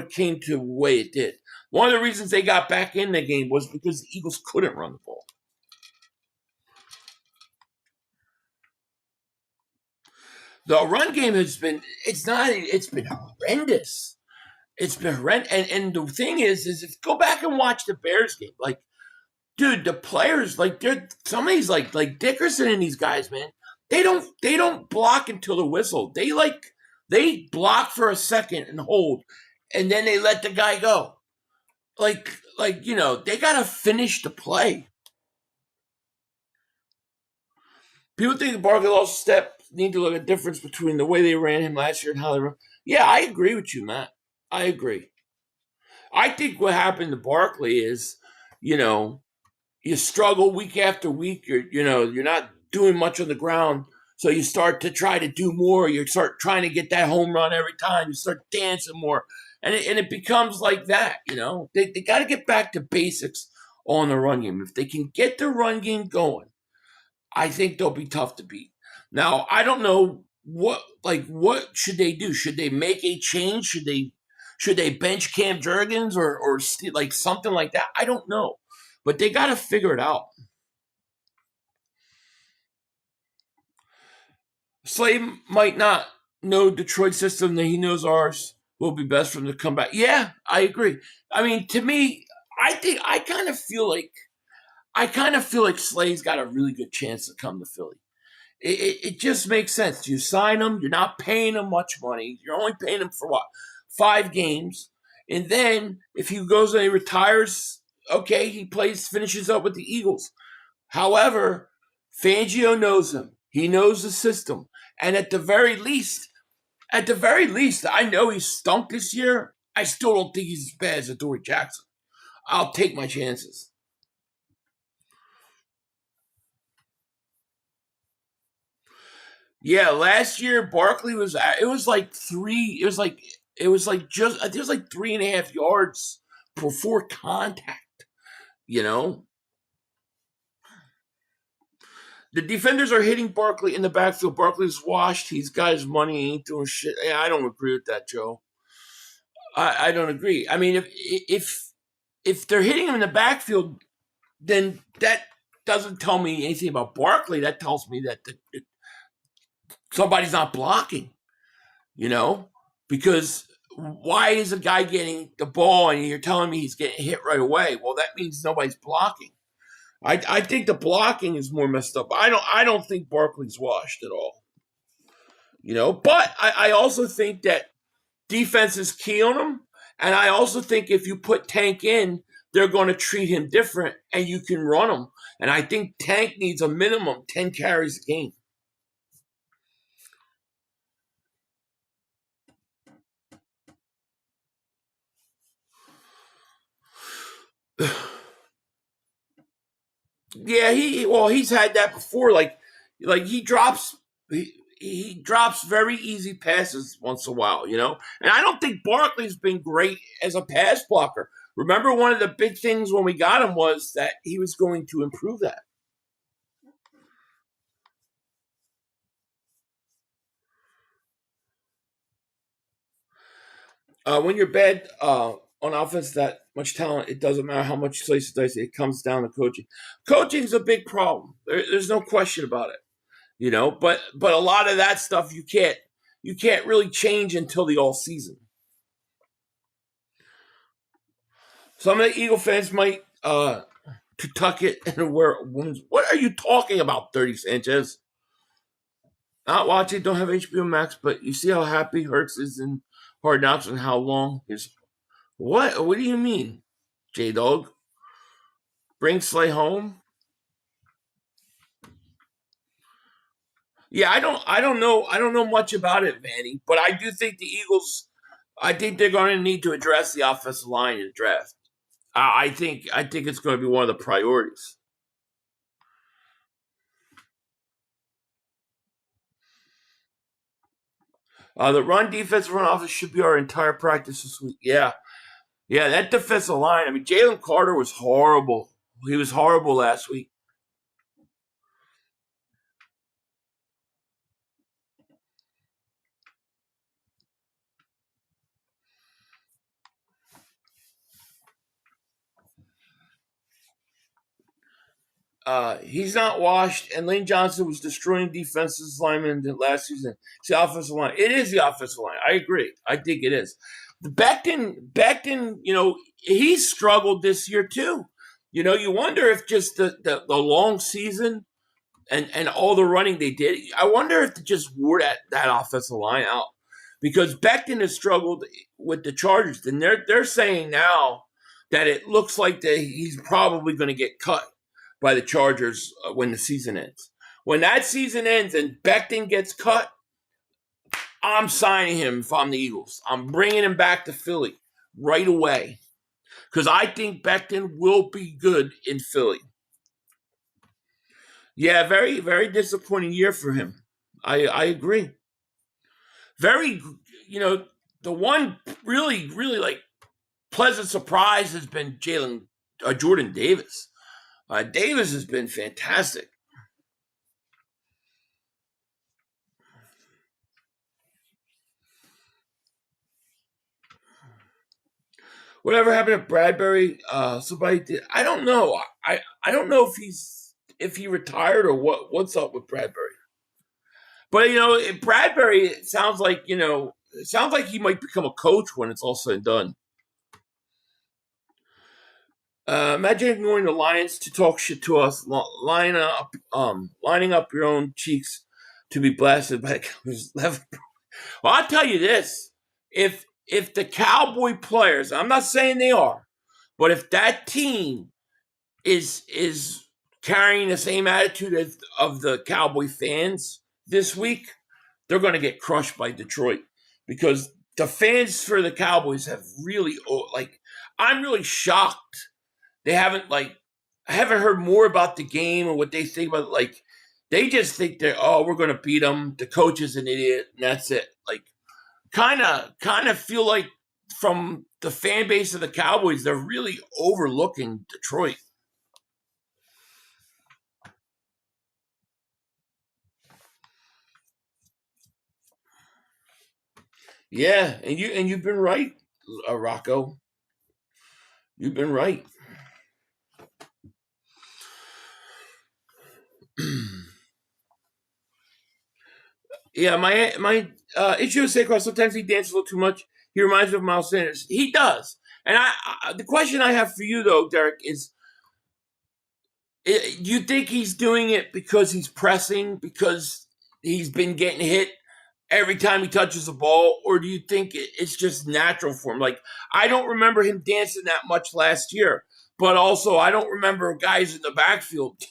came to the way it did. One of the reasons they got back in the game was because the Eagles couldn't run the ball. The run game it's been horrendous. It's been horrendous. And the thing is if go back and watch the Bears game, like, dude, the players, like, some of these, like Dickerson and these guys, man, they don't block until the whistle. They block for a second and hold, and then they let the guy go. They gotta finish the play. People think Barkley lost a step. Need to look at the difference between the way they ran him last year and how they run. Yeah, I agree with you, Matt. I agree. I think what happened to Barkley is, you struggle week after week. You're not doing much on the ground, so you start to try to do more. You start trying to get that home run every time. You start dancing more, and it becomes like that. They got to get back to basics on the run game. If they can get the run game going, I think they'll be tough to beat. Now, I don't know what should they do? Should they make a change? Should they bench Cam Jurgens or like something like that? I don't know. But they got to figure it out. Slay might not know Detroit's system, that he knows ours will be best for him to come back. Yeah, I agree. I mean, to me, I kind of feel like Slay's got a really good chance to come to Philly. It just makes sense. You sign him, you're not paying him much money. You're only paying him for 5 games. And then if he goes and he retires, okay, he finishes up with the Eagles. However, Fangio knows him. He knows the system. And at the very least, I know he stunk this year. I still don't think he's as bad as Adoree Jackson. I'll take my chances. Yeah, last year Barkley was like 3.5 yards before contact. The defenders are hitting Barkley in the backfield. Barkley's washed. He's got his money. He ain't doing shit. I don't agree with that, Joe. I don't agree. I mean, if they're hitting him in the backfield, then that doesn't tell me anything about Barkley. That tells me that somebody's not blocking, because why is a guy getting the ball and you're telling me he's getting hit right away? Well, that means nobody's blocking. I think the blocking is more messed up. I don't think Barkley's washed at all. But I also think that defense is key on him. And I also think if you put Tank in, they're going to treat him different and you can run him. And I think Tank needs a minimum 10 carries a game. Yeah, he's had that before. Like he drops very easy passes once in a while, And I don't think Barkley's been great as a pass blocker. Remember, one of the big things when we got him was that he was going to improve that. When you're bad on offense, that much talent, it doesn't matter how much slice dice. It comes down to coaching. Coaching's a big problem. There's no question about it. But a lot of that stuff you can't really change until the all season. Some of the Eagle fans might tuck it and wear wounds. What are you talking about, 30 Sanchez? Not watching, don't have HBO Max, but you see how happy Hurts is in Hard Knocks and how long his... What do you mean, J-Dog? Bring Slay home? Yeah, I don't know much about it, Vanny, but I do think the Eagles, I think they're going to need to address the offensive line in the draft. I think it's going to be one of the priorities. The run defense, front office should be our entire practice this week. Yeah, that defensive line. I mean, Jalen Carter was horrible. He was horrible last week. He's not washed, and Lane Johnson was destroying defensive linemen last season. It's the offensive line. It is the offensive line. I agree. I think it is. The Becton, he struggled this year too. You wonder if just the long season and all the running they did, I wonder if they just wore that offensive line out. Because Becton has struggled with the Chargers, and they're saying now that it looks like that he's probably going to get cut by the Chargers when the season ends. When that season ends and Becton gets cut, I'm signing him if I'm the Eagles. I'm bringing him back to Philly right away because I think Becton will be good in Philly. Yeah, very, very disappointing year for him. I agree. Very, the one really, really like pleasant surprise has been Jordan Davis. Davis has been fantastic. Whatever happened to Bradbury? Somebody did. I don't know. I don't know if he retired or what's up with Bradbury. But Bradbury it sounds like he might become a coach when it's all said and done. Imagine going to Lions to talk shit to us, lining up your own cheeks to be blasted by Well, I'll tell you this: if the Cowboy players, I'm not saying they are, but if that team is carrying the same attitude of the Cowboy fans this week, they're going to get crushed by Detroit because the fans for the Cowboys have really I'm really shocked. They haven't I haven't heard more about the game or what they think about it. They just think we're going to beat them. The coach is an idiot and that's it. Kind of feel like from the fan base of the Cowboys, they're really overlooking Detroit. Yeah, and you've been right, Rocco. You've been right. Yeah, my issue with Saquon, sometimes he dances a little too much. He reminds me of Miles Sanders. He does. And the question I have for you, though, Derek, is do you think he's doing it because he's pressing, because he's been getting hit every time he touches the ball, or do you think it's just natural for him? I don't remember him dancing that much last year, but also I don't remember guys in the backfield,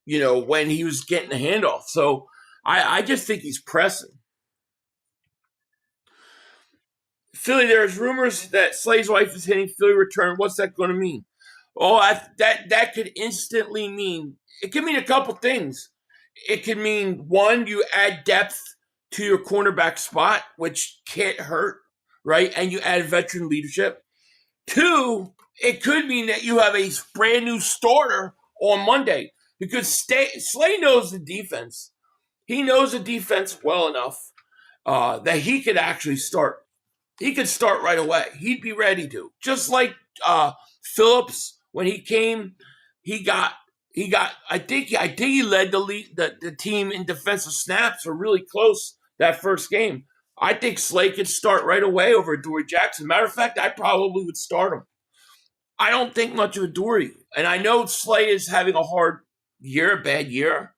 when he was getting the handoff. So I just think he's pressing. Philly, there's rumors that Slay's wife is hitting Philly return. What's that going to mean? Oh, that could instantly mean, it could mean a couple things. It could mean, one, you add depth to your cornerback spot, which can't hurt, right? And you add veteran leadership. Two, it could mean that you have a brand new starter on Monday because Slay knows the defense. He knows the defense well enough that he could actually start. He could start right away. He'd be ready to. Just like Phillips, when he came, he got. I think he led the team in defensive snaps, or really close that first game. I think Slay could start right away over Dory Jackson. Matter of fact, I probably would start him. I don't think much of a Dory, and I know Slay is having a bad year.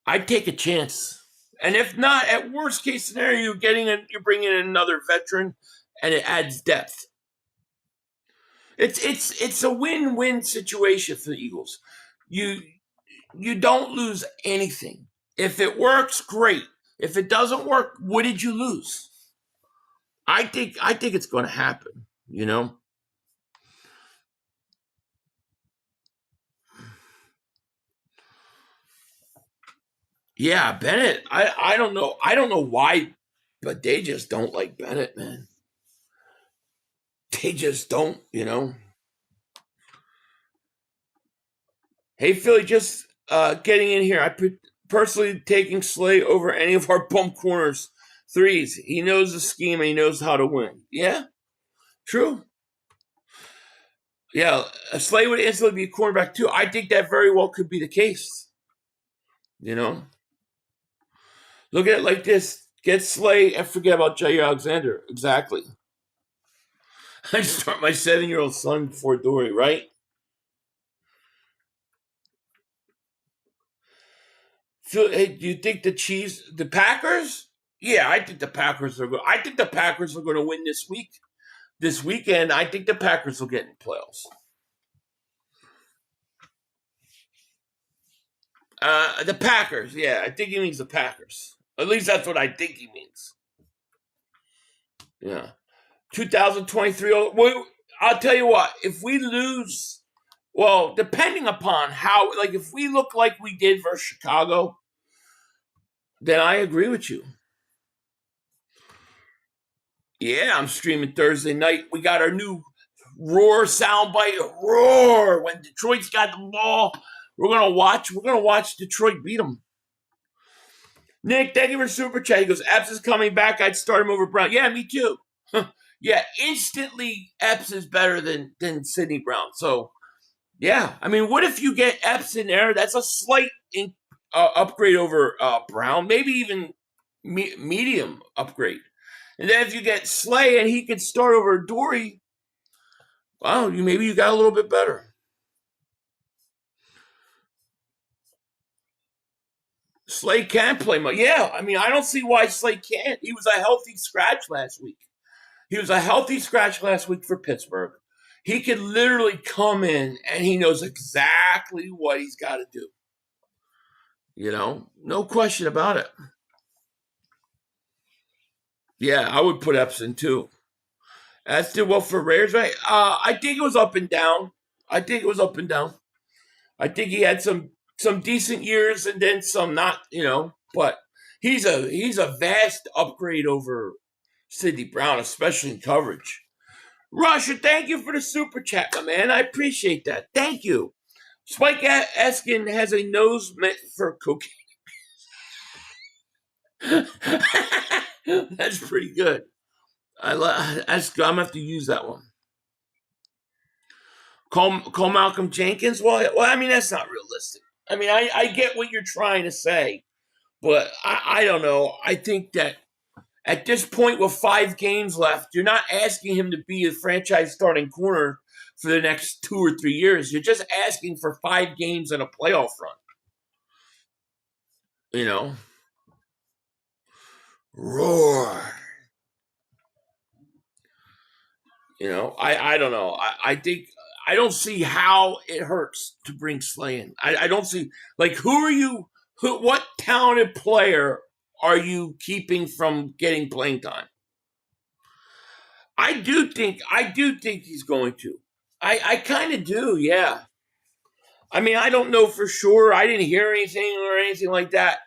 I'd take a chance, and if not, at worst case scenario, you're bringing in another veteran, and it adds depth. It's a win-win situation for the Eagles. You don't lose anything. If it works, great. If it doesn't work, what did you lose? I think it's going to happen. Yeah, Bennett. I don't know. I don't know why But they just don't like Bennett, man. They just don't, Hey, Philly, just getting in here. I personally taking Slay over any of our bump corners threes. He knows the scheme and he knows how to win. Yeah, true. Yeah, Slay would instantly be a cornerback too. I think that very well could be the case. Look at it like this. Get Slay and forget about Jair Alexander. Exactly. I start my 7-year-old son before Dory, right? Hey, do you think the Packers? Yeah, I think the Packers are good. I think the Packers are going to win this week. This weekend, I think the Packers will get in playoffs. The Packers, yeah, I think he means the Packers. At least that's what I think he means. Yeah. 2023, I'll tell you what, if we lose, well, depending upon how, like if we look like we did versus Chicago, then I agree with you. Yeah, I'm streaming Thursday night. We got our new roar soundbite. Roar! When Detroit's got the ball, we're gonna watch Detroit beat them. Nick, thank you for super chat. He goes, Epps is coming back. I'd start him over Brown. Yeah, me too. Yeah, instantly Epps is better than Sidney Brown. So, yeah. I mean, what if you get Epps in there? That's a slight upgrade over Brown. Maybe even medium upgrade. And then if you get Slay and he can start over Dory, well, maybe you got a little bit better. Slay can play much. Yeah, I mean, I don't see why Slay can't. He was a healthy scratch last week. For Pittsburgh. He could literally come in and he knows exactly what he's got to do. No question about it. Yeah, I would put Epps in too. As did well for Raiders, right? I think it was up and down. I think he had some decent years and then some not, but he's a vast upgrade over Sidney Brown, especially in coverage. Russia, thank you for the super chat, my man. I appreciate that. Thank you. Spike Eskin has a nose meant for cocaine. That's pretty good. I'm gonna have to use that one. Call Malcolm Jenkins. Well, I mean that's not realistic. I mean, I get what you're trying to say, but I don't know. I think that at this point with 5 games left, you're not asking him to be a franchise starting corner for the next 2 or 3 years. You're just asking for 5 games and a playoff run. Roar. I don't know. I think I don't see how it hurts to bring Slay in. I don't see, like, what talented player are you keeping from getting playing time? I do think he's going to. I kind of do, yeah. I mean, I don't know for sure. I didn't hear anything or anything like that.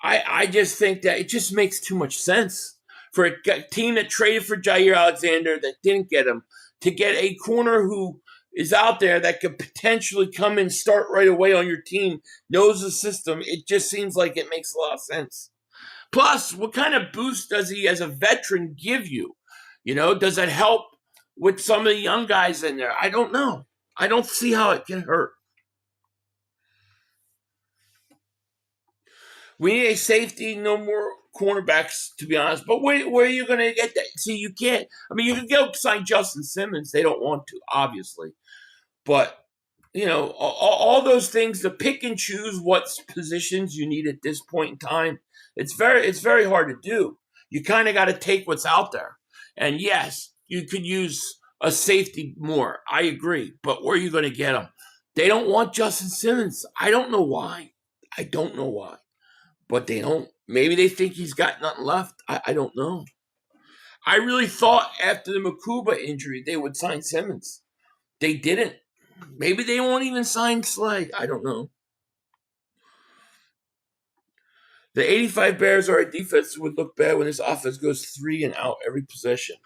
I just think that it just makes too much sense for a team that traded for Jair Alexander that didn't get him to get a corner who is out there that could potentially come and start right away on your team, knows the system. It just seems like it makes a lot of sense. Plus, what kind of boost does he as a veteran give you? Does it help with some of the young guys in there? I don't know. I don't see how it can hurt. We need a safety, no more cornerbacks, to be honest. But where are you going to get that? See, you can't. I mean, you can go sign Justin Simmons. They don't want to, obviously. But, all those things, to pick and choose what positions you need at this point in time, it's very hard to do. You kind of got to take what's out there. And yes, you could use a safety more. I agree. But where are you going to get them? They don't want Justin Simmons. I don't know why. But they don't. Maybe they think he's got nothing left. I don't know. I really thought after the Makuba injury they would sign Simmons. They didn't. Maybe they won't even sign Slay. I don't know. The 85 Bears are a defense would look bad when this offense goes 3 and out every possession.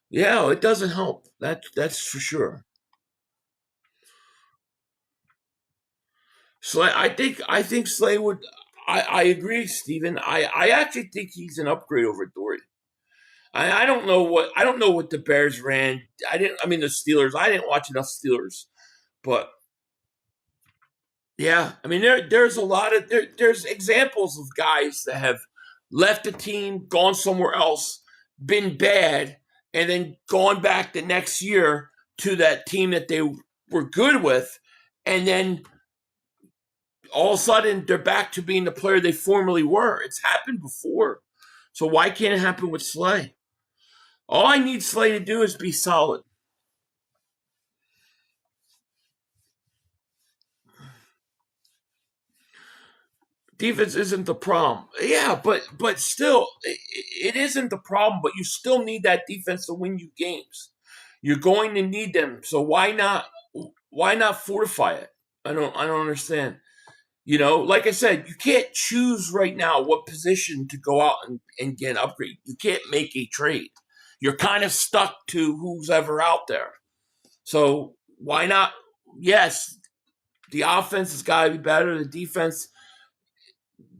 Yeah, it doesn't help. That's for sure. Slay, I think Slay would. I agree, Steven. I actually think he's an upgrade over Dory. I don't know what the Bears ran. The Steelers. I didn't watch enough Steelers, but yeah, I mean there's a lot of there's examples of guys that have left the team, gone somewhere else, been bad, and then gone back the next year to that team that they were good with, and then all of a sudden they're back to being the player they formerly were. It's happened before. So why can't it happen with Slay? All I need Slay to do is be solid. Defense isn't the problem. Yeah, but still, it isn't the problem, but you still need that defense to win you games. You're going to need them. So why not fortify it? I don't understand. You know, like I said, you can't choose right now what position to go out and get an upgrade. You can't make a trade. You're kind of stuck to who's ever out there. So why not? Yes, the offense has got to be better. The defense,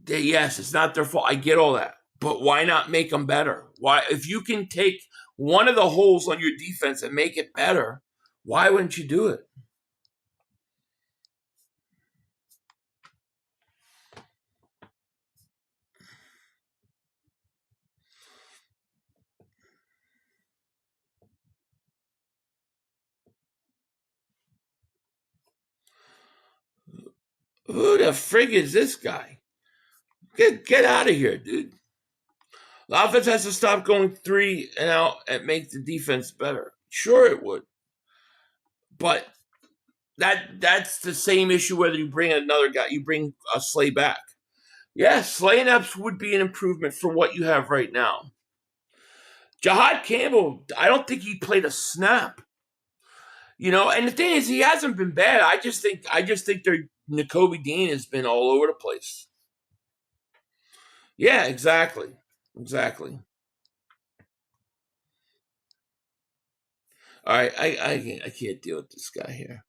yes, it's not their fault. I get all that. But why not make them better? Why, if you can take one of the holes on your defense and make it better, why wouldn't you do it? Who the frig is this guy? Get out of here, dude. The offense has to stop going 3 and out and make the defense better. Sure, it would. But that's the same issue whether you bring another guy, you bring a Slay back. Yes, Slay and Epps would be an improvement from what you have right now. Jahad Campbell, I don't think he played a snap. You know, and the thing is, he hasn't been bad. I just think their Nakobe Dean has been all over the place. Yeah, exactly. All right, I can't deal with this guy here.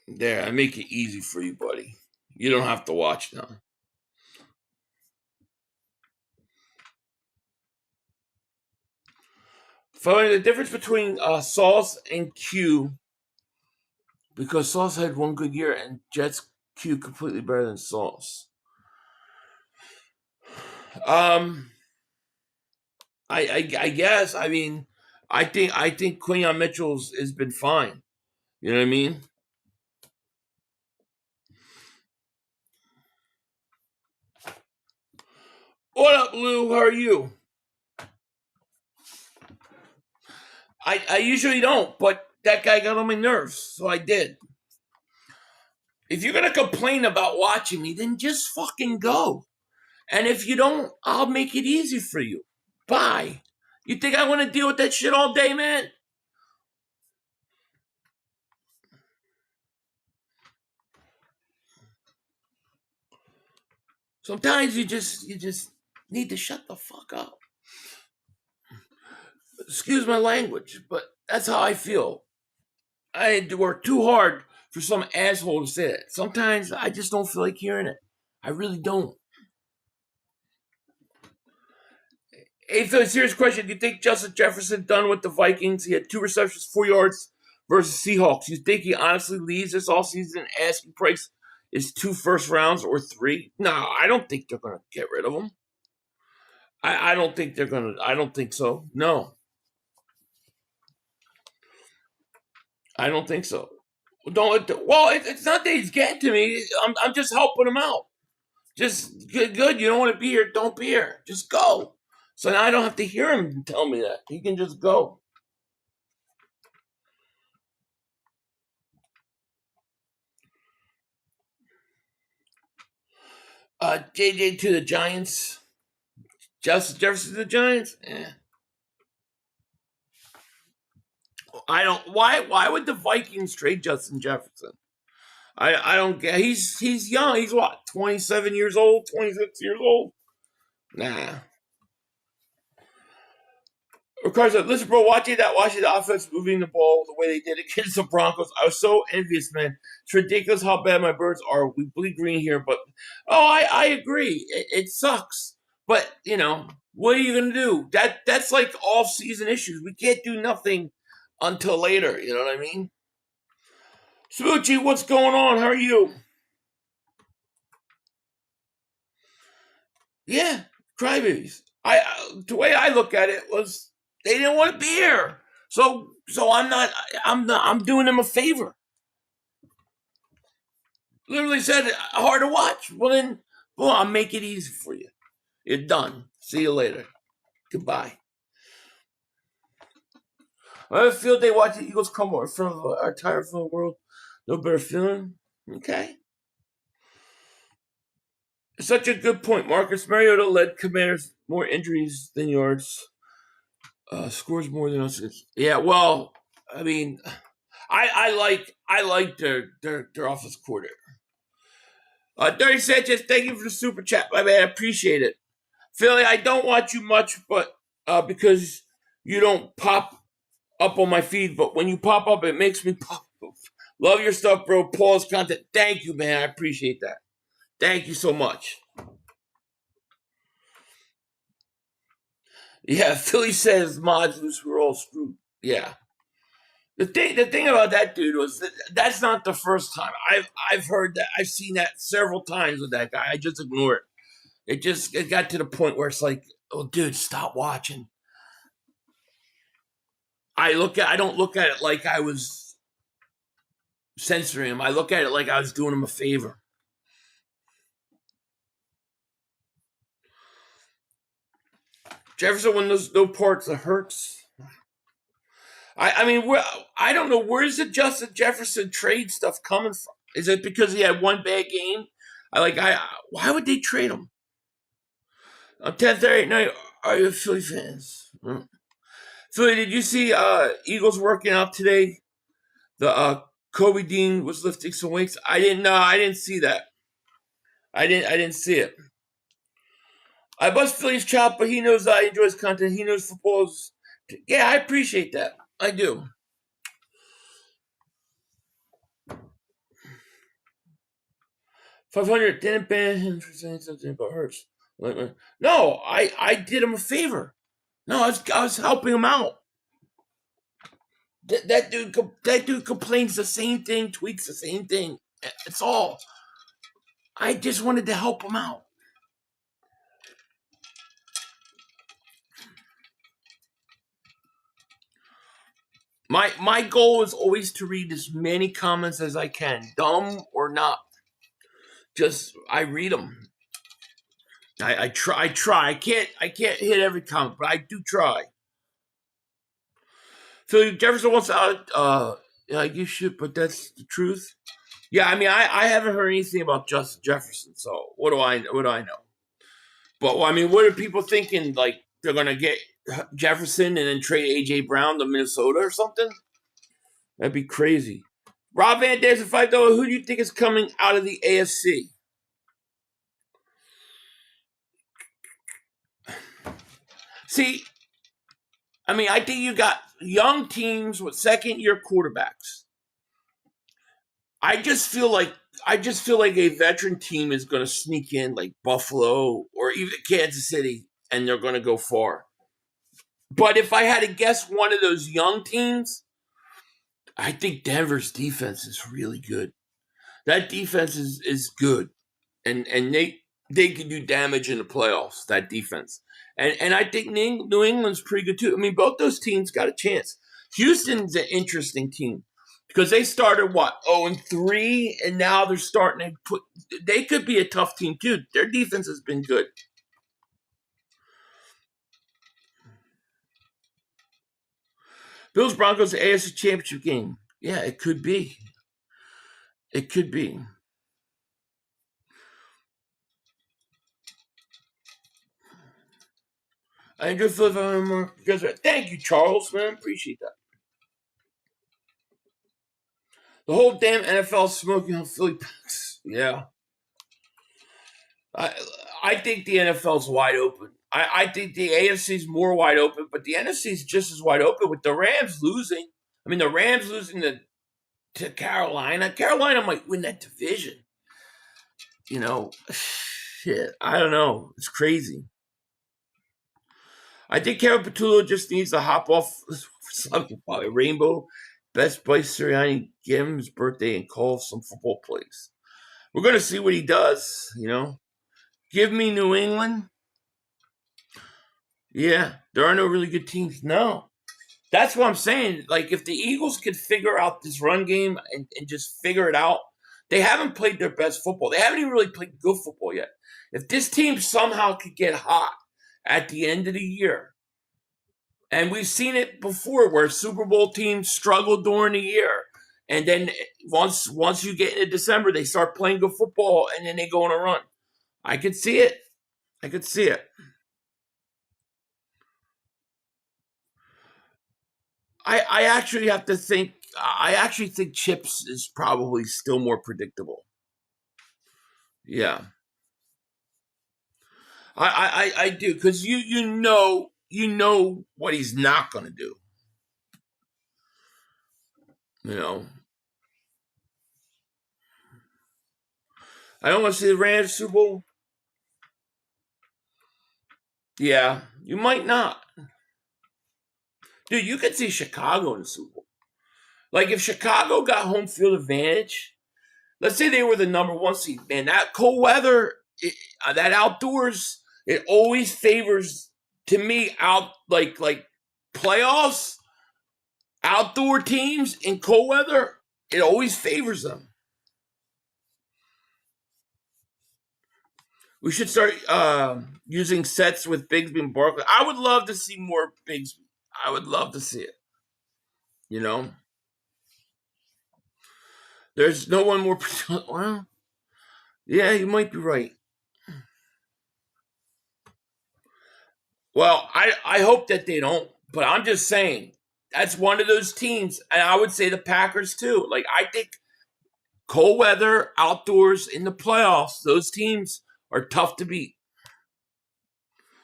There, I make it easy for you, buddy. You don't have to watch now. Finding the difference between Sauce and Q, because Sauce had one good year and Jets Q completely better than Sauce. I guess. I mean, I think Quinyon Mitchell's has been fine. You know what I mean? What up, Lou? How are you? I usually don't, but that guy got on my nerves, so I did. If you're gonna complain about watching me, then just fucking go. And if you don't, I'll make it easy for you. Bye. You think I want to deal with that shit all day, man? Sometimes you just need to shut the fuck up. Excuse my language, but that's how I feel. I had to work too hard for some asshole to say it. Sometimes I just don't feel like hearing it. I really don't. Hey, Phil, serious question. Do you think Justin Jefferson done with the Vikings? He had 2 receptions, 4 yards versus Seahawks. You think he honestly leaves this offseason? Asking price is 2 first rounds or 3? No, I don't think they're going to get rid of him. I don't think they're going to. I don't think so. No. I don't think so. It's not that he's getting to me. I'm just helping him out. Just good. You don't want to be here. Don't be here. Just go. So now I don't have to hear him tell me that. He can just go. JJ to the Giants. Justin Jefferson to the Giants? I don't. Why would the Vikings trade Justin Jefferson? I don't get. He's young. He's what, 27 years old, 26 years old. Nah. Ricardo said, listen, bro, watching the offense moving the ball the way they did against the Broncos, I was so envious, man. It's ridiculous how bad my birds are. We bleed green here, but I agree. It sucks. But, what are you gonna do? That's like all season issues. We can't do nothing until later, you know what I mean? Smoochie, what's going on? How are you? Yeah, crybabies. The way I look at it was they didn't want to be here. So I'm doing them a favor. Literally said hard to watch. Well, I'll make it easy for you. You're done. See you later. Goodbye. I feel they watch the Eagles crumble in front of our entire film world. No better feeling. Okay. Such a good point. Marcus Mariota led Commanders more injuries than yards. Scores more than us. Yeah, well, I mean, I like their offensive coordinator. Dirty Sanchez, thank you for the super chat, my man. I appreciate it. Philly, I don't watch you much, but because you don't pop up on my feed, but when you pop up, it makes me pop up. Love your stuff, bro. Paul's content. Thank you, man. I appreciate that. Thank you so much. Yeah, Philly says mods loose, we're all screwed. Yeah. The thing about that dude was that's not the first time. I've heard that. I've seen that several times with that guy. I just ignore it. It got to the point where it's like, oh, dude, stop watching. I don't look at it like I was censoring him. I look at it like I was doing him a favor. Jefferson, when there's no parts, it hurts. I mean, I don't know, where's the Justin Jefferson trade stuff coming from? Is it because he had one bad game? Why would they trade him? On 10:30 at night, are you Philly fans? Philly, did you see Eagles working out today? The Kobe Dean was lifting some weights. I didn't see that. I didn't see it. I bust Philly's chop, but he knows I enjoy his content. He knows football's. Yeah, I appreciate that. I do. $500 didn't ban him for saying something about Hurts. No, I did him a favor. No, I was helping him out. That dude complains the same thing, tweets the same thing. It's all. I just wanted to help him out. My goal is always to read as many comments as I can, dumb or not. Just I read them. I try. I can't hit every comment, but I do try. Phil Jefferson wants out. Yeah, you should, but that's the truth. Yeah, I mean, I haven't heard anything about Justin Jefferson, so what do I know? But I mean, what are people thinking? Like they're gonna get Jefferson and then trade AJ Brown to Minnesota or something? That'd be crazy. Rob Van Dam at $5. Who do you think is coming out of the AFC? See, I mean, I think you got young teams with second-year quarterbacks. I just feel like a veteran team is going to sneak in, like Buffalo or even Kansas City, and they're going to go far. But if I had to guess one of those young teams, I think Denver's defense is really good. That defense is good, and they can do damage in the playoffs. That defense, and I think New England's pretty good too. I mean, both those teams got a chance. Houston's an interesting team because they started 0-3, and now they're starting to put. They could be a tough team too. Their defense has been good. Bills Broncos AFC Championship game. Yeah, it could be. It could be. I enjoy Philip more. Thank you, Charles, man. Appreciate that. The whole damn NFL smoking on Philly packs. Yeah. I think the NFL's wide open. I think the AFC's more wide open, but the NFC's just as wide open with the Rams losing. I mean, the Rams losing to Carolina. Carolina might win that division. You know, shit. I don't know. It's crazy. I think Kevin Patullo just needs to hop off something probably Rainbow. Best Bryce Sirianni, get him his birthday and call some football plays. We're going to see what he does, you know. Give me New England. Yeah, there are no really good teams. No. That's what I'm saying. Like, if the Eagles could figure out this run game and just figure it out, they haven't played their best football. They haven't even really played good football yet. If this team somehow could get hot at the end of the year, and we've seen it before where Super Bowl teams struggle during the year, and then once you get into December, they start playing good football, and then they go on a run. I could see it. I could see it. I actually have to think. I actually think Chips is probably still more predictable. Yeah, I do, because you know what he's not going to do. You know, I don't want to see the Rams Super Bowl. Yeah, you might not. Dude, you could see Chicago in the Super Bowl. Like, if Chicago got home field advantage, let's say they were the number 1 seed, man, that cold weather, that outdoors, it always favors, to me, like playoffs, outdoor teams in cold weather, it always favors them. We should start using sets with Bigsby and Barkley. I would love to see more Bigsby. I would love to see it. You know? There's no one more... Well, yeah, you might be right. Well, I hope that they don't, but I'm just saying, that's one of those teams, and I would say the Packers too. Like, I think cold weather, outdoors, in the playoffs, those teams are tough to beat.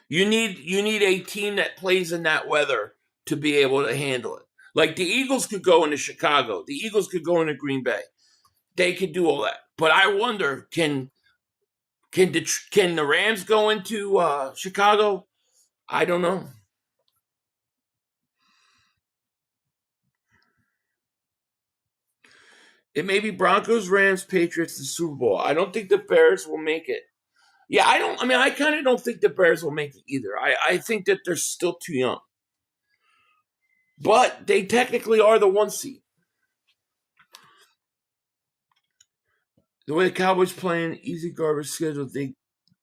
You need a team that plays in that weather to be able to handle it. Like, the Eagles could go into Chicago. The Eagles could go into Green Bay. They could do all that. But I wonder, can the Rams go into Chicago? I don't know. It may be Broncos, Rams, Patriots, the Super Bowl. I don't think the Bears will make it. Yeah, I kind of don't think the Bears will make it either. I think that they're still too young. But they technically are the 1 seed. The way the Cowboys playing, easy garbage schedule they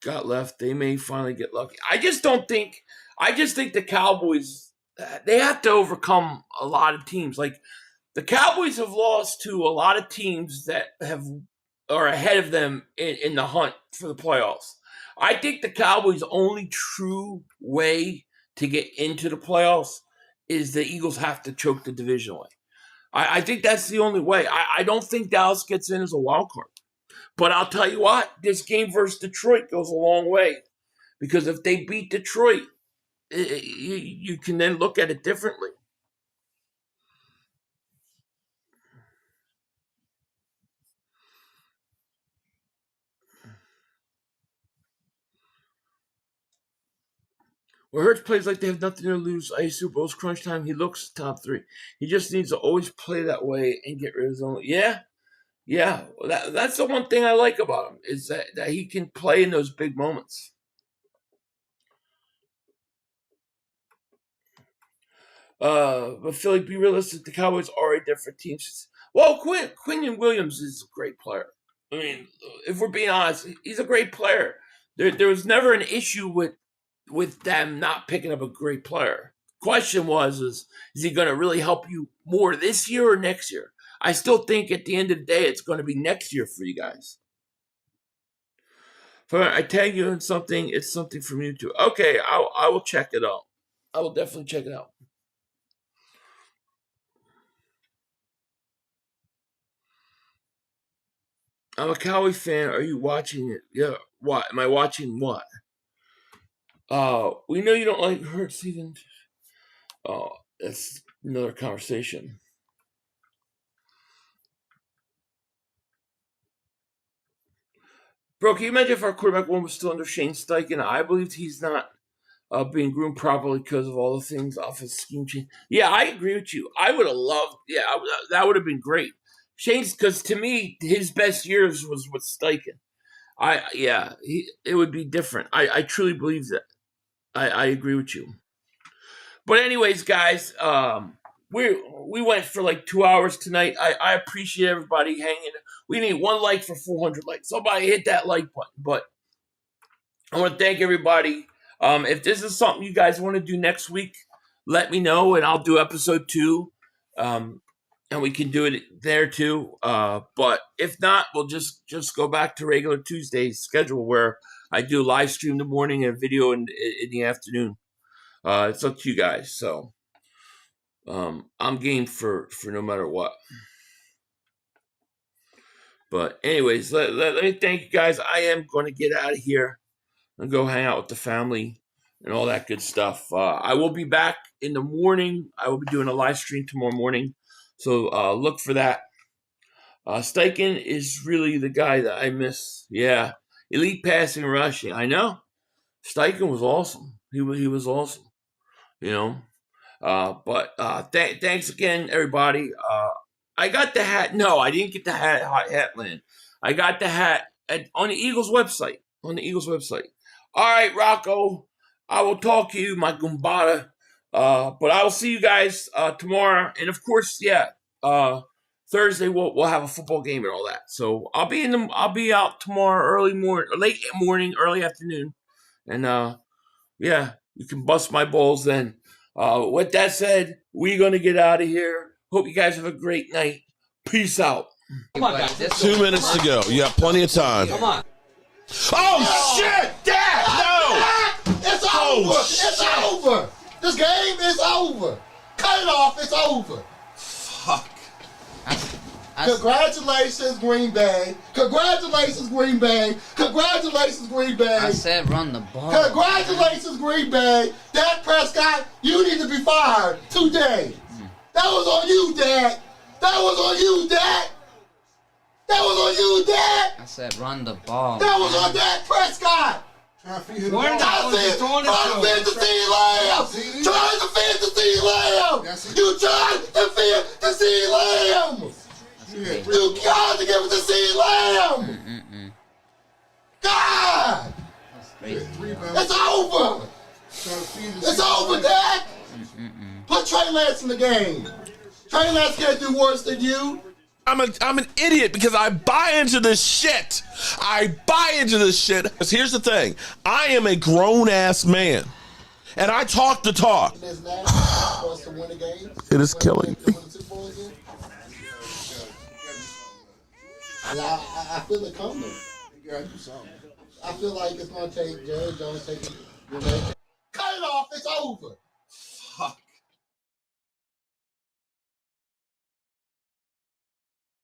got left, they may finally get lucky. I just think the Cowboys, they have to overcome a lot of teams. Like, the Cowboys have lost to a lot of teams that are ahead of them in the hunt for the playoffs. I think the Cowboys' only true way to get into the playoffs is the Eagles have to choke the division away. I think that's the only way. I don't think Dallas gets in as a wild card. But I'll tell you what, this game versus Detroit goes a long way. Because if they beat Detroit, you can then look at it differently. Where Hurts plays like they have nothing to lose, Super Bowl's crunch time, he looks top 3. He just needs to always play that way and get rid of his own. Yeah. Well, that's the one thing I like about him, is that he can play in those big moments. But Philly, be realistic, the Cowboys are a different team. Well, Quinn Williams is a great player. I mean, if we're being honest, he's a great player. There was never an issue with them not picking up a great player. Question is he going to really help you more this year or next year? I still think at the end of the day, it's going to be next year for you guys. If I tag you in something, it's something from you too. Okay, I will check it out. I will definitely check it out. I'm a Cowboys fan. Are you watching it? Yeah. What? Am I watching what? We know you don't like Hurts even. Oh, that's another conversation. Bro, can you imagine if our quarterback one was still under Shane Steichen? I believe he's not being groomed properly because of all the things off his scheme change. Yeah, I agree with you. I would have loved. Yeah, that would have been great. Shane's, because to me, his best years was with Steichen. It would be different. I truly believe that. I agree with you. But anyways, guys, we went for like 2 hours tonight. I appreciate everybody hanging. We need 1 like for 400 likes. Somebody hit that like button. But I want to thank everybody. If this is something you guys want to do next week, let me know, and I'll do episode 2. And we can do it there too. But if not, we'll just go back to regular Tuesday schedule where I do live stream in the morning and video in the afternoon. It's up to you guys. So I'm game for no matter what. But anyways, let me thank you guys. I am going to get out of here and go hang out with the family and all that good stuff. I will be back in the morning. I will be doing a live stream tomorrow morning. So look for that. Steichen is really the guy that I miss. Yeah. Elite passing and rushing. I know. Steichen was awesome. He was awesome. You know. Thanks again, everybody. I got the hat. No, I didn't get the hat at Hatland. I got the hat on the Eagles website. All right, Rocco. I will talk to you, my Gumbada. But I will see you guys tomorrow, and of course, Thursday we'll have a football game and all that. So I'll be out tomorrow, late morning, early afternoon, and you can bust my balls then. With that said, we're gonna get out of here. Hope you guys have a great night. Peace out. Come on, guys. 2 minutes to go. You have plenty of time. Come on. Oh shit! Dad, no! It's over. It's over. This game is over. Cut it off. It's over. Fuck. Congratulations, Green Bay. Congratulations, Green Bay. Congratulations, Green Bay. I said run the ball. Congratulations, Green Bay. Dak Prescott, you need to be fired today. That was on you, Dak. That was on you, Dak. That was on you, Dak. I said run the ball. That was on Dak Prescott. Trying to feed the CeeDee Lamb. Trying to feed the CeeDee Lamb. You tried to feed the CeeDee Lamb. You got to give it to CeeDee Lamb. God. It's over. It's over, Dak. Put Trey Lance in the game. Trey Lance can't do worse than you. I'm an idiot because I buy into this shit. Because here's the thing. I am a grown-ass man. And I talk the talk. It is killing me. I feel it coming. I feel like it's going to take Jerry Jones taking. Cut it off. It's over.